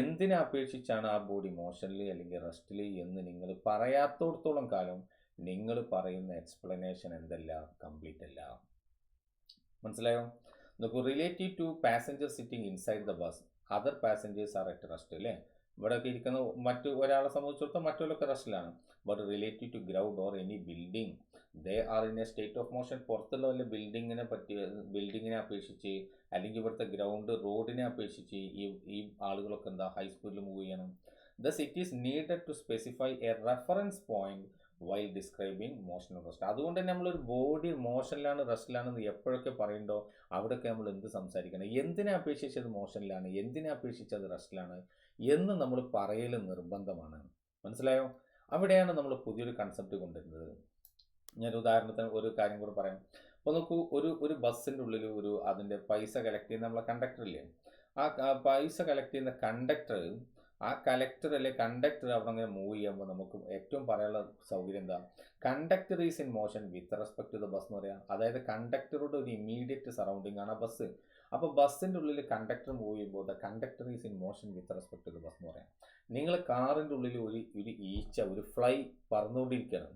എന്തിനെ അപേക്ഷിച്ചാണ് ആ ബോഡി മോഷനിൽ അല്ലെങ്കിൽ റെസ്റ്റിൽ എന്ന് നിങ്ങൾ പറയാത്തോടത്തോളം കാലം നിങ്ങൾ പറയുന്ന എക്സ്പ്ലനേഷൻ എന്തല്ല, കംപ്ലീറ്റ് അല്ല. മനസ്സിലായോ? നോക്കൂ, relative to passenger sitting inside the bus, other passengers are at rest അല്ലേ. ഇവിടെയൊക്കെ ഇരിക്കുന്ന മറ്റു ഒരാളെ സംബന്ധിച്ചിടത്തോളം മറ്റുള്ളവരൊക്കെ റെസ്റ്റിലാണ്. But relative to ground or any building they are in a state of motion. പുറത്തുള്ള വല്ല ബിൽഡിങ്ങിനെ അപേക്ഷിച്ച് അല്ലെങ്കിൽ ഇവിടുത്തെ ഗ്രൗണ്ട് റോഡിനെ അപേക്ഷിച്ച് ഈ ആളുകളൊക്കെ എന്താ ഹൈ സ്പീഡിൽ മൂവ് ചെയ്യണം. Thus it is needed to specify a reference point while describing motion of rest. അതുകൊണ്ട് തന്നെ നമ്മളൊരു ബോഡി മോഷനിലാണ് റെസ്റ്റിലാണെന്ന് എപ്പോഴൊക്കെ പറയുന്നുണ്ടോ അവിടെയൊക്കെ നമ്മൾ എന്ത് സംസാരിക്കണം, എന്തിനെ അപേക്ഷിച്ചത് മോഷനിലാണ്, എന്തിനെ അപേക്ഷിച്ചത് റെസ്റ്റിലാണ് എന്ന് നമ്മൾ പറയൽ നിർബന്ധമാണ്. മനസ്സിലായോ? അവിടെയാണ് നമ്മൾ പുതിയൊരു കൺസെപ്റ്റ് കൊണ്ടുവരുന്നത്. ഞാൻ ഉദാഹരണത്തിന് ഒരു കാര്യം കൂടെ പറയാം. അപ്പോൾ നോക്കൂ, ഒരു ബസ്സിൻ്റെ ഉള്ളിൽ അതിൻ്റെ പൈസ കളക്ട് ചെയ്യുന്ന നമ്മളെ കണ്ടക്ടർ ഇല്ലേ, ആ പൈസ കളക്ട് ചെയ്യുന്ന കണ്ടക്ടർ അവിടെ അങ്ങനെ മൂവ് ചെയ്യുമ്പോൾ നമുക്ക് ഏറ്റവും പറയാനുള്ള സൗകര്യം എന്താ, conductor is in motion with respect to the bus എന്ന് പറയാം. അതായത് കണ്ടക്ടറുടെ ഒരു ഇമ്മീഡിയറ്റ് സറൗണ്ടിങ് ആണ് ബസ്. അപ്പോൾ ബസ്സിൻ്റെ ഉള്ളിൽ കണ്ടക്ടർ മൂവ് ചെയ്യുമ്പോൾ the conductor is in motion with respect to the bus എന്ന് പറയാം. നിങ്ങൾ കാറിൻ്റെ ഉള്ളിൽ ഒരു ഫ്ലൈ പറന്നുകൊണ്ടിരിക്കുകയാണ്.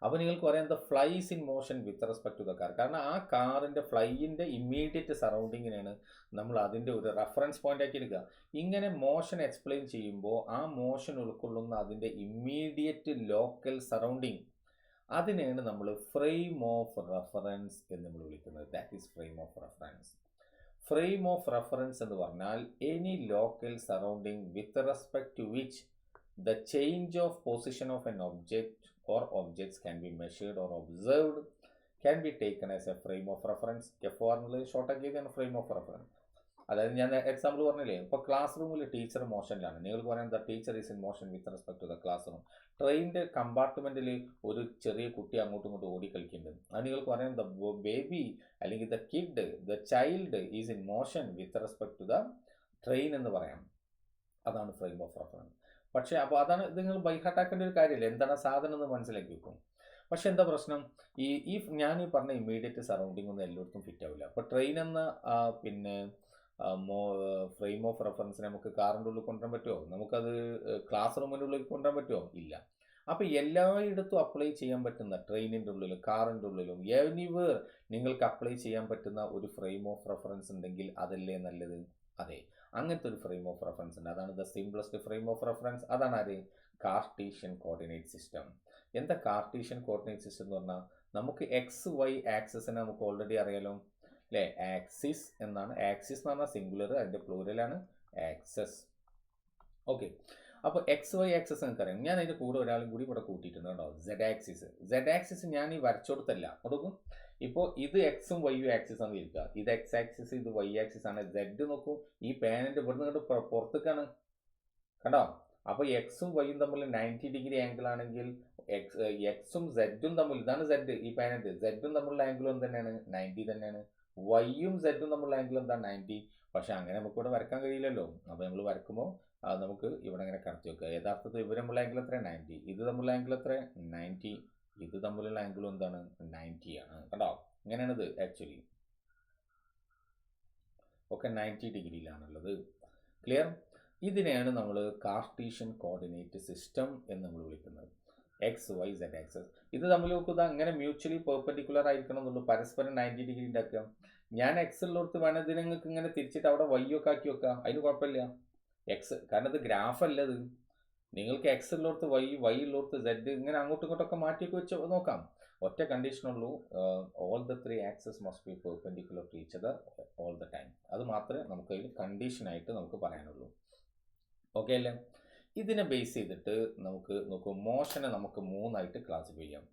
അപ്പോൾ നിങ്ങൾക്ക് പറയാം the fly is in motion with respect to the car. കാരണം ആ കാറിൻ്റെ ഫ്ലൈയിൻ്റെ ഇമ്മീഡിയറ്റ് സറൗണ്ടിങ്ങിനാണ് നമ്മൾ അതിൻ്റെ ഒരു റെഫറൻസ് പോയിന്റ് ആക്കി എടുക്കുക. ഇങ്ങനെ മോഷൻ എക്സ്പ്ലെയിൻ ചെയ്യുമ്പോൾ ആ മോഷൻ ഉൾക്കൊള്ളുന്ന അതിൻ്റെ ഇമ്മീഡിയറ്റ് ലോക്കൽ സറൗണ്ടിങ്, അതിനെയാണ് നമ്മൾ ഫ്രെയിം ഓഫ് റെഫറൻസ് എന്ന് നമ്മൾ വിളിക്കുന്നത്. That is frame of reference. Frame of reference എന്ന് പറഞ്ഞാൽ any local surrounding with respect to which the change of position of an object or objects can be measured or observed can be taken as a frame of reference. F4 എന്നുള്ളത് ഷോർട്ട് ആക്കിയതാണ് ഫ്രെയിം ഓഫ് റെഫറൻസ്. അതായത് ഞാൻ എക്സാമ്പിൾ പറഞ്ഞില്ലേ, ഇപ്പോൾ ക്ലാസ് റൂമിൽ ടീച്ചർ മോഷനിലാണ്, നിങ്ങൾക്ക് പറയാം the teacher is in motion with respect to the classroom. ട്രെയിനിൻ്റെ കമ്പാർട്ട്മെൻറ്റിൽ ഒരു ചെറിയ കുട്ടി അങ്ങോട്ടും ഇങ്ങോട്ടും ഓടി കളിക്കുന്നുണ്ട്, അത് നിങ്ങൾക്ക് പറയാം ദ ബേബി അല്ലെങ്കിൽ the kid, the child is in motion with respect to the train എന്ന് പറയാം. അതാണ് ഫ്രെയിം ഓഫ് റെഫറൻസ്. പക്ഷേ അപ്പോൾ അതാണ് ഇത് നിങ്ങൾ ബൈഹാർട്ടാക്കേണ്ട ഒരു കാര്യമില്ല, എന്താണ് സാധനം എന്ന് മനസ്സിലാക്കി വെക്കും. പക്ഷെ എന്താ പ്രശ്നം, ഞാൻ പറഞ്ഞ ഇമ്മീഡിയറ്റ് സറൗണ്ടിങ് ഒന്നും എല്ലായിടത്തും ഫിറ്റ് ആവില്ല. അപ്പോൾ ട്രെയിൻ എന്ന പിന്നെ ഫ്രെയിം ഓഫ് റെഫറൻസിനെ നമുക്ക് കാറിൻ്റെ ഉള്ളിൽ കൊണ്ടുവരാൻ പറ്റുമോ, നമുക്കത് ക്ലാസ് റൂമിൻ്റെ ഉള്ളിൽ കൊണ്ടുവരാൻ പറ്റുമോ, ഇല്ല. അപ്പോൾ എല്ലായിടത്തും അപ്ലൈ ചെയ്യാൻ പറ്റുന്ന, ട്രെയിനിൻ്റെ ഉള്ളിലും കാറിൻ്റെ ഉള്ളിലും എനിവേർ നിങ്ങൾക്ക് അപ്ലൈ ചെയ്യാൻ പറ്റുന്ന ഒരു ഫ്രെയിം ഓഫ് റെഫറൻസ് ഉണ്ടെങ്കിൽ അതല്ലേ നല്ലത്? അതെ, അങ്ങനത്തെ ഒരു ഫ്രെയിം ഓഫ് റെഫറൻസ് ഉണ്ട്. അതാണ് the simplest frame of reference. അതാണ് ആര്? Cartesian coordinate system. എന്താ കാർട്ടീഷ്യൻ കോർഡിനേറ്റ് സിസ്റ്റം എന്ന് പറഞ്ഞാൽ, നമുക്ക് എക്സ് വൈ ആക്സിസിനെ നമുക്ക് ഓൾറെഡി അറിയാലോ അല്ലേ, ആക്സിസ് എന്നാണ്. ആക്സിസ് എന്ന് പറഞ്ഞാൽ സിംഗുലർ, അതിൻ്റെ പ്ലൂരലാണ് ആക്സസ്. ഓക്കെ, അപ്പോൾ എക്സ് വൈ ആക്സിസ് നിങ്ങൾക്കറിയാം. ഞാൻ അതിൻ്റെ കൂടെ ഒരാളും കൂടി ഇവിടെ കൂട്ടിയിട്ടുണ്ട് കേട്ടോ, സെഡ് ആക്സിസ്. സെഡ് ആക്സിസ് ഞാൻ ഈ വരച്ചോടത്തല്ല കൊടുക്കും. ഇപ്പോൾ ഇത് എക്സും വൈയും ആക്സിസ് ആണ് ഇരിക്കുക, ഇത് എക്സ് ആക്സിസ്, ഇത് വൈ ആക്സിസ് ആണ്. സെഡ് നോക്കൂ, ഈ പാനൻ്റെ ഇവിടുന്ന് ഇങ്ങോട്ട് പുറത്തേക്കാണ് കണ്ടോ. അപ്പോൾ എക്സും വൈയും തമ്മിൽ 90 ഡിഗ്രി ആംഗിൾ ആണെങ്കിൽ എക്സും സെഡും തമ്മിൽ, ഇതാണ് സെഡ്, ഈ പാനറ്റ് സെഡും തമ്മിലുള്ള ആംഗിളും തന്നെയാണ് 90 തന്നെയാണ്. വൈയും സെഡും തമ്മിലുള്ള ആംഗിൾ എന്താണ് 90. പക്ഷെ അങ്ങനെ നമുക്ക് ഇവിടെ വരക്കാൻ കഴിയില്ലല്ലോ. അപ്പോൾ നമ്മൾ വരക്കുമ്പോൾ നമുക്ക് ഇവിടെ ഇങ്ങനെ കടത്തി വെക്കുക. യഥാർത്ഥത്തിൽ ഇവർ തമ്മിലുള്ള ആംഗിൾ എത്ര? 90. ഇത് തമ്മിലുള്ള ആംഗിൾ എത്ര? 90. ഇത് തമ്മിലുള്ള ആംഗിളും എന്താണ്? 90 ആണ്. കണ്ടോ, ഇങ്ങനെയാണിത് ആക്ച്വലി. ഒക്കെ 90 ഡിഗ്രിയിലാണുള്ളത്. ക്ലിയർ? ഇതിനെയാണ് നമ്മൾ കാർട്ടീഷ്യൻ കോർഡിനേറ്റ് സിസ്റ്റം എന്ന് നമ്മൾ വിളിക്കുന്നത്. എക്സ് വൈ സെഡ് ആക്സസ് ഇത് തമ്മിൽ നോക്കുക, അങ്ങനെ മ്യൂച്വലി പെർപെൻഡിക്കുലർ ആയിരിക്കണം എന്നുള്ളൂ, പരസ്പരം 90 ഡിഗ്രി ഉണ്ടാക്കുക. ഞാൻ എക്സ് ഉള്ളിടത്ത് വേണം ഇതിനെ നിങ്ങൾക്ക് ഇങ്ങനെ തിരിച്ചിട്ട് അവിടെ വൈ ഒക്കെ ആക്കി വെക്കുക, അതിന് കുഴപ്പമില്ല. എക്സ്, കാരണം ഇത് ഗ്രാഫ് അല്ല, ഇത് നിങ്ങൾക്ക് എക്സ് ഉള്ളിടത്ത് വൈ, വൈ ഉള്ളിടത്ത് സെഡ്, ഇങ്ങനെ അങ്ങോട്ടും ഇങ്ങോട്ടൊക്കെ മാറ്റിയൊക്കെ വെച്ച് നോക്കാം. ഒറ്റ കണ്ടീഷനുള്ളൂ, all the 3 axes must be perpendicular to each other all the time. അത് മാത്രമേ നമുക്ക് അതിൽ കണ്ടീഷനായിട്ട് നമുക്ക് പറയാനുള്ളൂ. ഓക്കെ അല്ലേ? ഇതിനെ ബേസ് ചെയ്തിട്ട് നമുക്ക് നോക്കൂ, മോഷനെ നമുക്ക് 3ആയിട്ട് ക്ലാസിഫൈ ചെയ്യാം.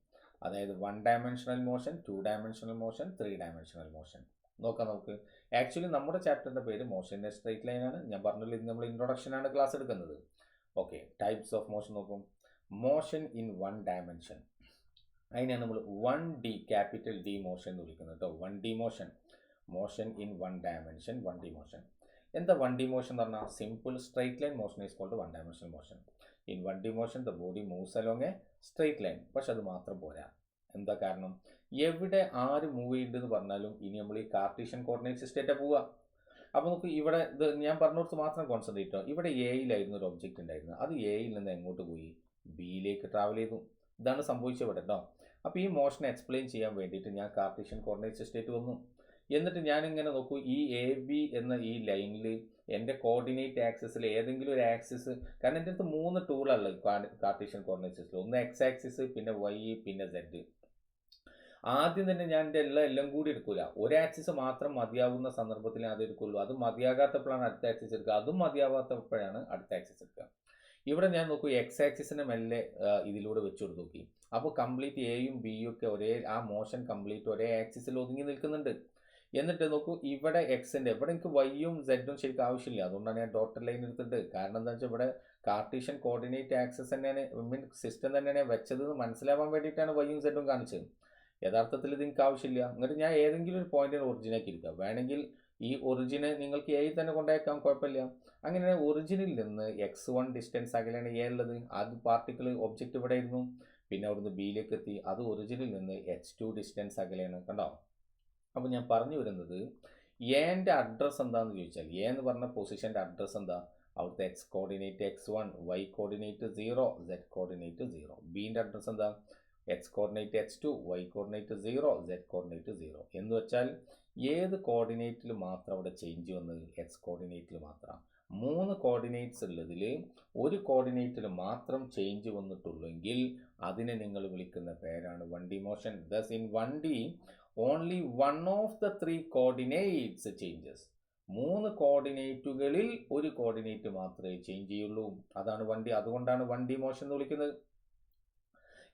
അതായത് 1 dimensional motion, 2 dimensional motion, 3 dimensional motion. നോക്കാം നമുക്ക്. ആക്ച്വലി നമ്മുടെ ചാപ്റ്ററിൻ്റെ പേര് മോഷൻ്റെ സ്ട്രൈറ്റ് ലൈനാണ്. ഞാൻ പറഞ്ഞല്ലോ, ഇത് നമ്മൾ ഇൻട്രൊഡക്ഷനാണ് ക്ലാസ് എടുക്കുന്നത്. ഓക്കെ, ടൈപ്സ് ഓഫ് മോഷൻ നോക്കും. മോഷൻ ഇൻ 1 ഡയമെൻഷൻ, അതിനാണ് നമ്മൾ 1D, ക്യാപിറ്റൽ ഡി മോഷൻ എന്ന് വിളിക്കുന്നത് കേട്ടോ. 1D motion, motion in 1 dimension, 1D motion. എന്താ 1D മോഷൻ എന്ന് പറഞ്ഞാൽ? Simple straight line motion is called 1 dimensional motion. In 1D motion the body moves along a straight line. പക്ഷെ അത് മാത്രം പോരാ. എന്താ കാരണം? എവിടെ ആര് മൂവ് ചെയ്യുന്നുണ്ടെന്ന് പറഞ്ഞാലും ഇനി നമ്മൾ ഈ കാർട്ടീഷ്യൻ കോർഡിനേറ്റ് സിസ്റ്റമായിട്ടാണ് പോവുക. അപ്പോൾ നമുക്ക് ഇവിടെ ഇത് ഞാൻ പറഞ്ഞിടത്ത് മാത്രം കോൺസെൻട്രേറ്റ് ചെയ്യുക. ഇവിടെ എയിലായിരുന്നു ഒരു ഒബ്ജക്റ്റ് ഉണ്ടായിരുന്നത്. അത് എയിൽ നിന്ന് എങ്ങോട്ട് പോയി? ബിയിലേക്ക് ട്രാവൽ ചെയ്തു. ഇതാണ് സംഭവിച്ചത് ഇവിടെ കേട്ടോ. അപ്പോൾ ഈ മോഷൻ എക്സ്പ്ലെയിൻ ചെയ്യാൻ വേണ്ടിയിട്ട് ഞാൻ കാർട്ടീഷ്യൻ കോർഡിനേറ്റ് സിസ്റ്റമായിട്ട് വന്നു. എന്നിട്ട് ഞാനിങ്ങനെ നോക്കൂ, ഈ എ ബി എന്ന ഈ ലൈനിൽ എൻ്റെ കോർഡിനേറ്റ് ആക്സിസിൽ ഏതെങ്കിലും ഒരു ആക്സിസ്, കാരണം എൻ്റെ അടുത്ത് 3 ടൂളാണ് കാർട്ടീഷ്യൻ കോർഡിനേറ്റ് സിസ്റ്റം. ഒന്ന് എക്സ് ആക്സിസ്, പിന്നെ വൈ, പിന്നെ സെഡ്. ആദ്യം തന്നെ ഞാൻ എൻ്റെ എല്ലാം കൂടി എടുക്കില്ല. ഒരു ആക്സിസ് മാത്രം മതിയാവുന്ന സന്ദർഭത്തിൽ അത് എടുക്കുള്ളൂ. അത് മതിയാകാത്തപ്പോഴാണ് അടുത്ത ആക്സിസ് എടുക്കുക. അതും മതിയാവാത്തപ്പോഴാണ് അടുത്ത ആക്സിസ് എടുക്കുക. ഇവിടെ ഞാൻ നോക്കൂ, എക്സ് ആക്സിസിനെ മെല്ലെ ഇതിലൂടെ വെച്ച് കൊടുത്ത് നോക്കി. അപ്പോൾ കംപ്ലീറ്റ് എയും ബിയും ഒക്കെ ആ മോഷൻ കംപ്ലീറ്റ് ഒരേ ആക്സിസിൽ ഒതുങ്ങി നിൽക്കുന്നുണ്ട്. എന്നിട്ട് നോക്കൂ, ഇവിടെ എക്സിൻ്റെ ഇവിടെ എനിക്ക് വൈയും സെഡും ശരിക്കും ആവശ്യമില്ല. അതുകൊണ്ടാണ് ഞാൻ ഡോട്ടർ ലൈൻ എടുത്തിട്ട്. കാരണം എന്താ വെച്ചാൽ ഇവിടെ കാർട്ടീഷ്യൻ കോർഡിനേറ്റ് ആക്സിസ് തന്നെയാണ് സിസ്റ്റം തന്നെയാണ് വെച്ചതെന്ന് മനസ്സിലാവാൻ വേണ്ടിയിട്ടാണ് വൈയും സെഡും കാണിച്ചത്. യഥാർത്ഥത്തിൽ ഇത് എനിക്ക് ആവശ്യമില്ല. എന്നിട്ട് ഞാൻ ഏതെങ്കിലും ഒരു പോയിന്റിന് ഒറിജിനാക്കി എടുക്കുക. വേണമെങ്കിൽ ഈ ഒറിജിന് നിങ്ങൾക്ക് എയിൽ തന്നെ കൊണ്ടുപോയേക്കാം, കുഴപ്പമില്ല. അങ്ങനെ ഒറിജിനിൽ നിന്ന് x1 ഡിസ്റ്റൻസ് അകലെയാണ് എ ഉള്ളത്. ആദ്യ പാർട്ടിക്കിൾ ഒബ്ജക്റ്റ് ഇവിടെ ആയിരുന്നു. പിന്നെ അവിടുന്ന് ബിയിലേക്ക് എത്തി. അത് ഒറിജിനിൽ നിന്ന് h2 ഡിസ്റ്റൻസ് അകലെയാണ്. കണ്ടോ? അപ്പോൾ ഞാൻ പറഞ്ഞു വരുന്നത്, എൻ്റെ അഡ്രസ്സ് എന്താണെന്ന് ചോദിച്ചാൽ, എ എന്ന് പറഞ്ഞ പൊസിഷൻ്റെ അഡ്രസ്സ് എന്താ? അവിടുത്തെ X coordinate x1, Y coordinate 0, Z coordinate 0. ബീൻ്റെ അഡ്രസ്സ് എന്താ? X coordinate x2, Y coordinate 0, Z coordinate 0. എന്ന് വെച്ചാൽ ഏത് കോർഡിനേറ്റിൽ മാത്രം അവിടെ ചേഞ്ച് വന്നത്? എക്സ് കോർഡിനേറ്റിൽ മാത്രം. 3 കോർഡിനേറ്റ്സ് ഉള്ളതിൽ ഒരു കോർഡിനേറ്റിൽ മാത്രം ചേഞ്ച് വന്നിട്ടുള്ളെങ്കിൽ അതിനെ നിങ്ങൾ വിളിക്കുന്ന പേരാണ് 1D motion. Thus in 1D only 1 of the 3 coordinates changes. 3 കോർഡിനേറ്റുകളിൽ ഒരു കോർഡിനേറ്റ് മാത്രമേ ചേഞ്ച് ചെയ്യുള്ളൂ. അതാണ് 1D. അതുകൊണ്ടാണ് 1D മോഷൻ എന്ന് വിളിക്കുന്നത്.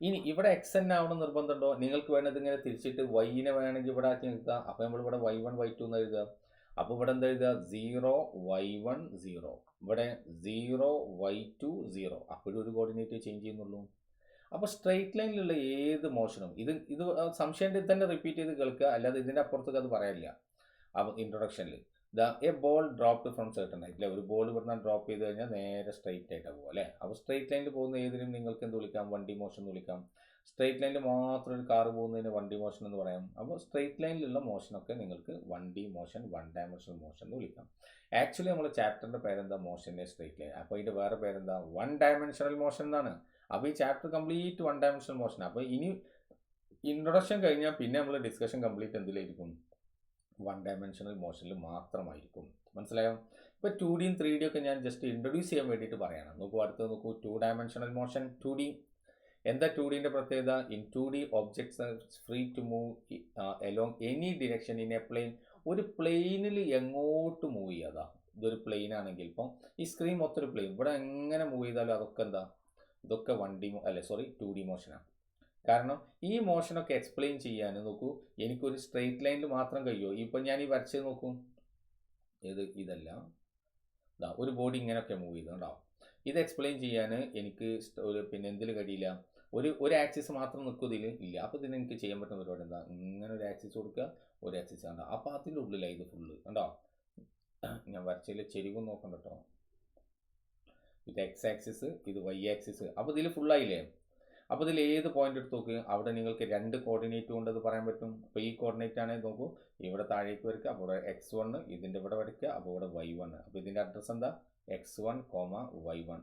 ഇനി ഇവിടെ എക്സ് എൻ ആവണം നിർബന്ധമുണ്ടോ? നിങ്ങൾക്ക് വേണ്ടത് ഇങ്ങനെ തിരിച്ചിട്ട് വൈനെ വേണമെങ്കിൽ ഇവിടെ ആക്കി നിർത്തുക. അപ്പോൾ നമ്മൾ ഇവിടെ y1 y2 എന്ന് എഴുതുക. അപ്പോൾ ഇവിടെ എന്താ എഴുതുക? 0 y1 0. ഇവിടെ 0 y2 0. അപ്പോഴും ഒരു കോർഡിനേറ്റ് ചേഞ്ച് ചെയ്യുന്നുള്ളൂ. അപ്പോൾ സ്ട്രെയിറ്റ് ലൈനിലുള്ള ഏത് മോഷനും ഇത് സംശയം തന്നെ റിപ്പീറ്റ് ചെയ്ത് കേൾക്കുക, അല്ലാതെ ഇതിൻ്റെ അപ്പുറത്തേക്ക് അത് പറയാനില്ല. അപ്പോൾ ഇൻട്രൊഡക്ഷനിൽ a ball dropped from certain height അല്ലേ? ഒരു ബോൾ ഇവിടുന്ന് ഡ്രോപ്പ് ചെയ്ത് കഴിഞ്ഞാൽ നേരെ സ്ട്രെയിറ്റ് ആയിട്ടാണ് പോകുക അല്ലേ? അപ്പോൾ സ്ട്രെയിറ്റ് ലൈനിൽ പോകുന്ന ഏതിനും നിങ്ങൾക്ക് എന്ത് വിളിക്കാം? 1D മോഷൻ എന്ന് വിളിക്കാം. സ്ട്രെയിറ്റ് ലൈനിൽ മാത്രം ഒരു കാർ പോകുന്നതിന് 1D മോഷൻ എന്ന് പറയാം. അപ്പോൾ സ്ട്രെയിറ്റ് ലൈനിലുള്ള മോഷനൊക്കെ നിങ്ങൾക്ക് 1D മോഷൻ, 1 ഡയമെൻഷണൽ മോഷൻ എന്ന് വിളിക്കാം. ആക്ച്വലി നമ്മൾ ചാപ്റ്ററിൻ്റെ പേരെന്താ? മോഷൻ്റെ സ്ട്രെയിറ്റ് ലൈൻ. അപ്പോൾ ഇതിൻ്റെ വേറെ പേരെന്താ? 1 ഡയമെൻഷണൽ മോഷൻ എന്നാണ്. അപ്പോൾ ഈ ചാപ്റ്റർ കംപ്ലീറ്റ് 1 ഡയമെൻഷണൽ മോഷൻ. അപ്പോൾ ഇനി ഇൻട്രൊഡക്ഷൻ കഴിഞ്ഞാൽ പിന്നെ നമ്മൾ ഡിസ്കഷൻ കംപ്ലീറ്റ് എന്തിലായിരിക്കും? 1 ഡയമെൻഷണൽ മോഷനിൽ മാത്രമായിരിക്കും. മനസ്സിലായോ? ഇപ്പോൾ 2Dയും 3D ഒക്കെ ഞാൻ ജസ്റ്റ് ഇൻട്രൊഡ്യൂസ് ചെയ്യാൻ വേണ്ടിയിട്ട് പറയണം. നോക്കൂ, അടുത്ത് നോക്കൂ, 2 ഡയമെൻഷണൽ മോഷൻ 2D. എന്താ 2Dൻ്റെ പ്രത്യേകത? In 2D objects are free to move along any direction in a plane. ഒരു പ്ലെയിനിൽ എങ്ങോട്ട് മൂവ് ചെയ്യാതാ. ഇതൊരു പ്ലെയിൻ ആണെങ്കിൽ ഇപ്പം ഈ സ്ക്രീൻ മൊത്തം ഒരു പ്ലെയിൻ, ഇവിടെ എങ്ങനെ മൂവ് ചെയ്താലും അതൊക്കെ എന്താ? ഇതൊക്കെ 2D മോഷനാണ്. കാരണം ഈ മോഷനൊക്കെ എക്സ്പ്ലെയിൻ ചെയ്യാൻ നോക്കൂ, എനിക്കൊരു സ്ട്രെയിറ്റ് ലൈനിൽ മാത്രം കഴിയുമോ? ഇപ്പം ഞാൻ ഈ വരച്ചത് നോക്കൂ, ഇതല്ല, ഒരു ബോഡി ഇങ്ങനെയൊക്കെ മൂവ് ചെയ്തുണ്ടാവും. ഇത് എക്സ്പ്ലെയിൻ ചെയ്യാൻ എനിക്ക് പിന്നെ എന്തിൽ കഴിയില്ല? ഒരു ആക്സിസ് മാത്രം നിൽക്കുന്നതിൽ ഇല്ല. അപ്പോൾ ഇതിന് എനിക്ക് ചെയ്യാൻ പറ്റുന്ന പരിപാടി എന്താ? ഇങ്ങനെ ഒരു ആക്സിസ് കൊടുക്കുക, ഒരു ആക്സിസ് കണ്ടോ? അപ്പോൾ അതിൻ്റെ ഉള്ളിലാണ് ഇത് ഫുള്ള് കണ്ടോ? ഞാൻ വരച്ചതിൽ ചെരിവും നോക്കണ്ട കേട്ടോ. ഇത് എക്സ് ആക്സിസ്, ഇത് വൈ ആക്സിസ്. അപ്പോൾ ഇതിൽ ഫുള്ളായില്ലേ? അപ്പോൾ ഇതിൽ ഏത് പോയിന്റ് എടുത്ത് നോക്ക്, അവിടെ നിങ്ങൾക്ക് 2 കോർഡിനേറ്റ് കൊണ്ട് അത് പറയാൻ പറ്റും. അപ്പോൾ ഈ കോർഡിനേറ്റ് ആണെങ്കിൽ നോക്കൂ, ഇവിടെ താഴേക്ക് വരയ്ക്കുക, അപ്പോൾ ഇവിടെ x1, ഇതിൻ്റെ ഇവിടെ വരയ്ക്കുക, അപ്പോൾ ഇവിടെ y1. അപ്പോൾ ഇതിൻ്റെ അഡ്രസ്സ് എന്താ? x1, y1.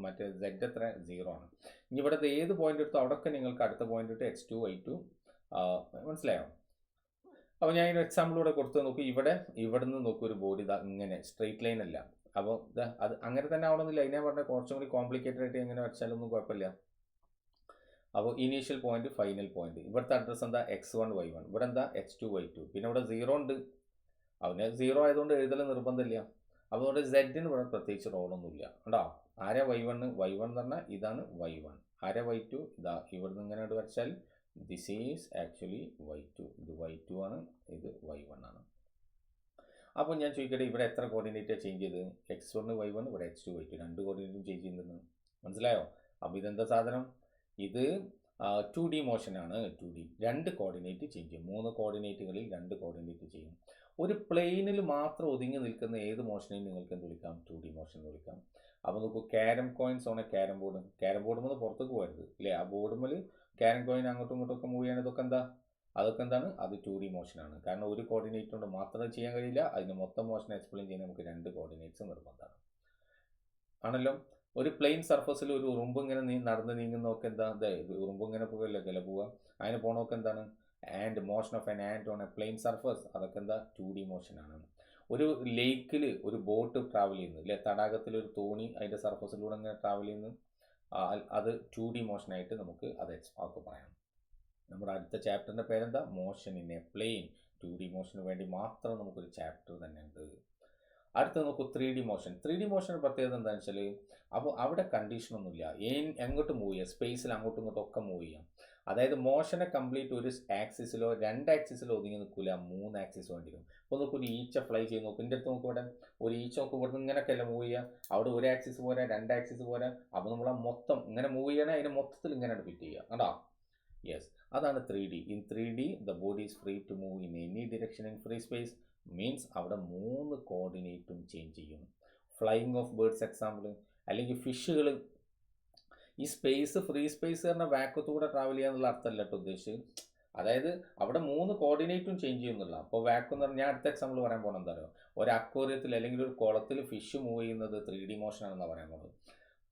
മറ്റേ z എത്ര? 0 ആണ്. ഇനി ഇവിടുത്തെ ഏത് പോയിന്റ് എടുത്തോ അവിടെയൊക്കെ നിങ്ങൾക്ക് അടുത്ത പോയിന്റ് ഇട്ട് x2, y2. മനസ്സിലായോ? അപ്പോൾ ഞാൻ ഒരു എക്സാമ്പിൾ ഇവിടെ കൊടുത്ത് നോക്കൂ. ഇവിടെ നിന്ന് നോക്കൂ, ഒരു ബോഡി ഇതാ ഇങ്ങനെ സ്ട്രെയിറ്റ് ലൈൻ അല്ല. അപ്പോൾ അത് അങ്ങനെ തന്നെ ആവണമെന്നില്ല. അതിനെ പറഞ്ഞാൽ കുറച്ചും കൂടി കോംപ്ലിക്കേറ്റഡ് ആയിട്ട് എങ്ങനെ വരച്ചാലൊന്നും കുഴപ്പമില്ല. അപ്പോൾ ഇനീഷ്യൽ പോയിന്റ്, ഫൈനൽ പോയിന്റ്. ഇവിടുത്തെ അഡ്രസ്സ് എന്താ? x1, y1. ഇവിടെ എന്താ? x2, y2. പിന്നെ ഇവിടെ 0 ഉണ്ട്. അവന് 0 ആയതുകൊണ്ട് എഴുതൽ നിർബന്ധമില്ല. അപ്പോൾ ഇവിടെ സെഡിന് ഇവിടെ പ്രത്യേകിച്ച് റോളൊന്നുമില്ല. ഉണ്ടോ? ആരാ y1? y1 എന്ന് പറഞ്ഞാൽ ഇതാണ് y1. ആരാ y2? ഇതാ ഇവിടുന്ന് ഇങ്ങനെ വരച്ചാൽ ദിസ് ഈസ് ആക്ച്വലി y2. ഇത് y2 ആണ്, ഇത് y1 ആണ്. അപ്പോൾ ഞാൻ ചോദിക്കട്ടെ, ഇവിടെ എത്ര കോർഡിനേറ്റാണ് ചേഞ്ച് ചെയ്ത്? x1, y1, ഇവിടെ x2, y2. 2 കോർഡിനേറ്റും ചേഞ്ച് ചെയ്യുന്നത്. മനസ്സിലായോ? അപ്പോൾ ഇതെന്താ സാധനം? ഇത് 2D മോഷനാണ്. 2D 2 കോർഡിനേറ്റ് ചേഞ്ച് ചെയ്യും. 3 കോർഡിനേറ്റുകളിൽ 2 കോർഡിനേറ്റ് ചെയ്യും. ഒരു പ്ലെയിനിൽ മാത്രം ഒതുങ്ങി നിൽക്കുന്ന ഏത് മോഷനെയും നിങ്ങൾക്ക് എന്ത് വിളിക്കാം? 2D മോഷൻ എന്ന് വിളിക്കാം. അപ്പോൾ നോക്കൂ, carrom coins on A carrom board മുതൽ പുറത്തേക്ക് പോയത് ഇല്ലേ, ആ ബോർഡ് മുതൽ ക്യാരം കോയിൻ അങ്ങോട്ടും ഇങ്ങോട്ടും ഒക്കെ മൂവ് ചെയ്യണം. അതൊക്കെ എന്താണ്, അത് 2D മോഷനാണ്. കാരണം ഒരു കോർഡിനേറ്റ് കൊണ്ട് മാത്രം ചെയ്യാൻ കഴിയില്ല, അതിന് മൊത്തം മോഷൻ എക്സ്പ്ലെയിൻ ചെയ്യാൻ നമുക്ക് 2 കോർഡിനേറ്റ്സ് നിർബന്ധമാണ് ആണല്ലോ. ഒരു പ്ലെയിൻ സർഫസിൽ ഒരു ഉറുമ്പ് ഇങ്ങനെ നടന്ന് നീങ്ങുന്നതൊക്കെ എന്താ, ഉറുമ്പ് ഇങ്ങനെ പോകല്ലേ ഗല പോവുക, അതിന് പോണതൊക്കെ എന്താണ്, and motion of an and on a plane surface, അതൊക്കെ എന്താ 2D മോഷനാണ്. ഒരു ലേക്കിൽ ഒരു ബോട്ട് ട്രാവൽ ചെയ്യുന്നു അല്ലെ, തടാകത്തിൽ ഒരു തോണി അതിൻ്റെ സർഫസിലൂടെ ഇങ്ങനെ ട്രാവൽ ചെയ്യുന്നു, അത് 2D മോഷനായിട്ട് നമുക്ക് അത് പറയാം. നമ്മുടെ അടുത്ത ചാപ്റ്ററിൻ്റെ പേരെന്താ, motion in a plane. 2D മോഷന് വേണ്ടി മാത്രം നമുക്കൊരു ചാപ്റ്റർ തന്നെ ഉണ്ട്. അടുത്ത നോക്കൂ, 3D മോഷൻ. 3D മോഷൻ പ്രത്യേകത എന്താണെന്ന് വെച്ചാൽ, അപ്പോൾ അവിടെ കണ്ടീഷനൊന്നുമില്ല, എങ്ങോട്ട് മൂവ് ചെയ്യുക, സ്പേസിൽ അങ്ങോട്ടും ഇങ്ങോട്ടും ഒക്കെ മൂവ് ചെയ്യാം. അതായത് മോഷനെ കംപ്ലീറ്റ് ഒരു ആക്സിസിലോ 2 ആക്സിസിലോ ഒതുങ്ങി നിൽക്കില്ല, 3 ആക്സിസ് വേണ്ടി വരും. അപ്പോൾ നോക്കൂ, ഒരു ഈച്ച ഫ്ലൈ ചെയ്ത് നോക്കും, എൻ്റെ അടുത്ത് നോക്കും, ഇവിടെ ഒരു ഈച്ച നോക്കും, ഇവിടെ നിന്ന് ഇങ്ങനെയൊക്കെ അല്ല മൂവ് ചെയ്യുക, അവിടെ 1 ആക്സിസ് പോരാ, 2 ആക്സിസ് പോരാ, അപ്പോൾ നമ്മൾ മൊത്തം ഇങ്ങനെ മൂവ് ചെയ്യണേ, അതിന് മൊത്തത്തിൽ ഇങ്ങനെയാണ് ഫിറ്റ് ചെയ്യുക, കണ്ടോ. യെസ്, അതാണ് 3D. In 3D the body is free to move in any direction in free space. Means അവിടെ 3 കോർഡിനേറ്റും ചേഞ്ച് ചെയ്യും. ഫ്ലൈയിങ് ഓഫ് ബേർഡ്സ് എക്സാമ്പിൾ, അല്ലെങ്കിൽ ഫിഷുകൾ. ഈ സ്പേസ്, ഫ്രീ സ്പേസ് പറഞ്ഞാൽ വാക്വത്തൂടെ ട്രാവൽ ചെയ്യാന്നുള്ള അർത്ഥമല്ല കേട്ടോ ഉദ്ദേശിച്ച്. അതായത് അവിടെ 3 കോർഡിനേറ്റും ചേഞ്ച് ചെയ്യുന്നില്ല. അപ്പോൾ വാക്വം എന്ന് പറഞ്ഞാൽ, ഞാൻ അടുത്ത എക്സാമ്പിൾ പറയാൻ പോകണം, എന്താ പറയുക, ഒരു അക്വേറിയത്തിൽ അല്ലെങ്കിൽ ഒരു കുളത്തിൽ ഫിഷ് മൂവ് ചെയ്യുന്നത് 3D മോഷനാണെന്നാണ് പറയാൻ പോകുന്നത്.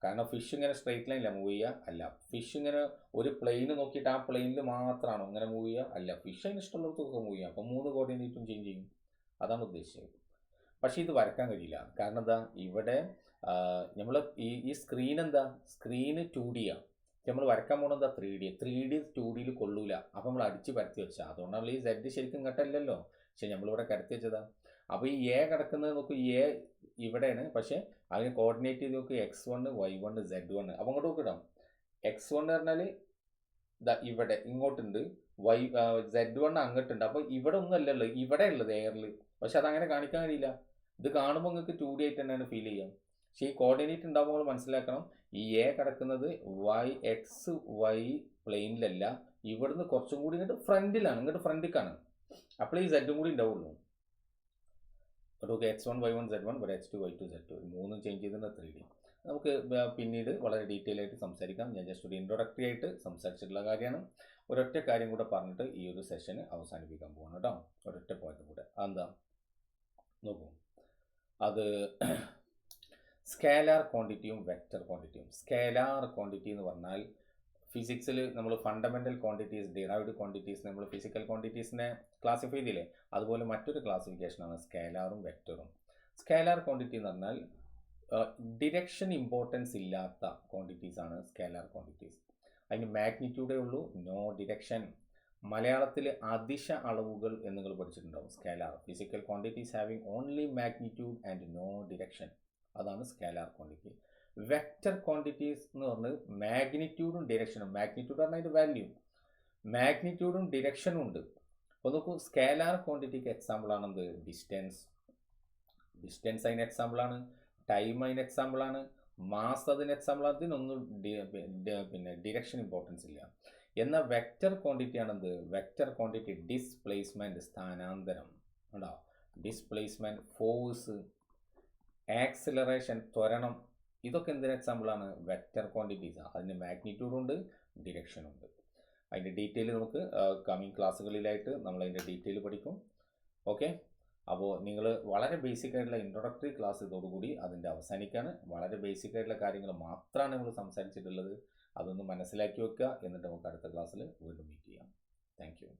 കാരണം ഫിഷ് ഇങ്ങനെ സ്ട്രൈറ്റ് ലൈനില്ല മൂവ് ചെയ്യുക, അല്ല. ഫിഷ് ഇങ്ങനെ ഒരു പ്ലെയിന് നോക്കിയിട്ട് ആ പ്ലെയിനിൽ മാത്രമാണോ ഇങ്ങനെ മൂവ് ചെയ്യുക, അല്ല. ഫിഷ് അതിന് ഇഷ്ടമുള്ളവർക്കൊക്കെ മൂവ് ചെയ്യാം. അപ്പോൾ 3 കോർഡിനേറ്റും ചേഞ്ച് ചെയ്യും, അതാണ് ഉദ്ദേശിച്ചത്. പക്ഷേ ഇത് വരക്കാൻ കഴിയില്ല. കാരണം എന്താ, ഇവിടെ നമ്മൾ ഈ സ്ക്രീൻ എന്താ, സ്ക്രീന് 2D ആണ്. നമ്മൾ വരക്കാൻ പോകുന്നത് എന്താ, 3D. 3D 2Dയിൽ കൊള്ളൂല, അപ്പോൾ നമ്മൾ അടിച്ച് പരത്തി വെച്ചാൽ, അതുകൊണ്ടാണ് ഈ Z ശരിക്കും കട്ടല്ലല്ലോ, പക്ഷെ നമ്മളിവിടെ കരത്തി വെച്ചതാ. അപ്പോൾ ഈ എ കിടക്കുന്നത് നോക്കൂ, എ ഇവിടെയാണ്, പക്ഷേ അതിന് കോർഡിനേറ്റ് ചെയ്ത് നോക്കുക, X1 Y1 Z1. അപ്പോൾ അങ്ങോട്ട് നോക്കിടാം, X1 പറഞ്ഞാൽ ഇവിടെ ഇങ്ങോട്ടുണ്ട്, Z1 അങ്ങോട്ടുണ്ട്. അപ്പോൾ ഇവിടെ ഒന്നും അല്ലല്ലോ, ഇവിടെ ഉള്ളത് എയറിൽ, പക്ഷെ അതങ്ങനെ കാണിക്കാൻ കഴിയില്ല. ഇത് കാണുമ്പോൾ നിങ്ങൾക്ക് 2D ആയിട്ട് തന്നെയാണ് ഫീൽ ചെയ്യാം. പക്ഷേ ഈ കോർഡിനേറ്റ് ഉണ്ടാകുമ്പോൾ മനസ്സിലാക്കണം, ഈ എ കിടക്കുന്നത് XY പ്ലെയിനിലല്ല, ഇവിടുന്ന് കുറച്ചും കൂടി ഇങ്ങോട്ട് ഫ്രണ്ടിലാണ്, ഇങ്ങോട്ട് ഫ്രണ്ടിക്കാണ്. അപ്പോൾ ഈ Z കൂടി ഉണ്ടാവുള്ളൂ. ഓക്കെ, X1 Y1 Z1, ഇവിടെ X2 Y2 Z2, 3 ചേഞ്ച് ചെയ്തിട്ട് 3D. നമുക്ക് പിന്നീട് വളരെ ഡീറ്റെയിൽ ആയിട്ട് സംസാരിക്കാം. ഞാൻ ജസ്റ്റ് ഒരു ഇൻട്രൊഡക്ടറി ആയിട്ട് സംസാരിച്ചിട്ടുള്ള കാര്യമാണ്. ഒരൊറ്റ കാര്യം കൂടെ പറഞ്ഞിട്ട് ഈ ഒരു സെഷന് അവസാനിപ്പിക്കാൻ പോവാണ് കേട്ടോ. ഒരൊറ്റ പോയിന്റ് കൂടെ, അതെന്താ നോക്കൂ, അത് സ്കേലാർ ക്വാണ്ടിറ്റിയും വെക്റ്റർ ക്വാണ്ടിറ്റിയും. സ്കേലാർ ക്വാണ്ടിറ്റി എന്ന് പറഞ്ഞാൽ, ഫിസിക്സിൽ നമ്മൾ ഫണ്ടമെൻ്റൽ ക്വാണ്ടിറ്റീസ്, ഡിറൈവ്ഡ് ക്വാണ്ടിറ്റീസ്, നമ്മൾ ഫിസിക്കൽ ക്വാണ്ടിറ്റീസിനെ ക്ലാസിഫൈ ചെയ്തില്ലേ, അതുപോലെ മറ്റൊരു ക്ലാസിഫിക്കേഷനാണ് സ്കേലാറും വെക്റ്ററും. സ്കേലാർ ക്വാണ്ടിറ്റി എന്ന് പറഞ്ഞാൽ ഡിറക്ഷൻ ഇമ്പോർട്ടൻസ് ഇല്ലാത്ത ക്വാണ്ടിറ്റീസാണ് സ്കേലാർ ക്വാണ്ടിറ്റീസ്. അതിന് മാഗ്നിറ്റ്യൂഡേ ഉള്ളൂ, നോ ഡിറക്ഷൻ. മലയാളത്തിൽ അതിശ അളവുകൾ എന്ന് നിങ്ങൾ പഠിച്ചിട്ടുണ്ടാവും. Scalar, physical quantities having only magnitude and no direction, അതാണ് സ്കേലാർ ക്വാണ്ടിറ്റി. വെക്റ്റർ ക്വാണ്ടിറ്റീസ് എന്ന് പറഞ്ഞത് മാഗ്നിറ്റ്യൂഡും ഡിറക്ഷനും. മാഗ്നിറ്റ്യൂഡ് പറഞ്ഞാൽ അതിൻ്റെ വാല്യൂ, മാഗ്നിറ്റ്യൂഡും ഡിറക്ഷനും ഉണ്ട്. അപ്പോൾ നോക്കൂ, സ്കേലാർ ക്വാണ്ടിറ്റിക്ക് എക്സാമ്പിളാണ് എന്ത്, ഡിസ്റ്റൻസ് അതിന് എക്സാമ്പിളാണ്, ടൈം അതിന് എക്സാമ്പിളാണ്, മാസ് അതിന് എക്സാമ്പിളാണ്. അതിനൊന്നും പിന്നെ ഡിറക്ഷൻ ഇമ്പോർട്ടൻസ് ഇല്ല. എന്നാൽ വെക്റ്റർ ക്വാണ്ടിറ്റി ആണെന്ത്, വെക്റ്റർ ക്വാണ്ടിറ്റി ഡിസ്പ്ലേസ്മെൻറ്റ്, സ്ഥാനാന്തരം ഉണ്ടോ, ഡിസ്പ്ലേസ്മെൻറ്റ്, ഫോഴ്സ്, ആക്സിലറേഷൻ, ത്വരണം, ഇതൊക്കെ എന്തിന് എക്സാമ്പിളാണ്, വെക്റ്റർ ക്വാണ്ടിറ്റീസ്. അതിന് മാഗ്നിറ്റ്യൂഡുണ്ട്, ഡിറക്ഷനുണ്ട്. അതിൻ്റെ ഡീറ്റെയിൽ നമുക്ക് കമ്മിങ് ക്ലാസ്സുകളിലായിട്ട് നമ്മൾ അതിൻ്റെ ഡീറ്റെയിൽ പഠിക്കും. ഓക്കെ, അപ്പോൾ നിങ്ങൾ വളരെ ബേസിക് ആയിട്ടുള്ള ഇൻട്രൊഡക്ടറി ക്ലാസ് ഇതോടുകൂടി അതിൻ്റെ അവസാനിക്കുകയാണ്. വളരെ ബേസിക് ആയിട്ടുള്ള കാര്യങ്ങൾ മാത്രമാണ് നമ്മൾ സംസാരിച്ചിട്ടുള്ളത്. അതൊന്ന് മനസ്സിലാക്കി വെക്കുക. എന്നിട്ട് നമുക്ക് അടുത്ത ക്ലാസ്സിൽ വീണ്ടും മീറ്റ് ചെയ്യാം. Thank you.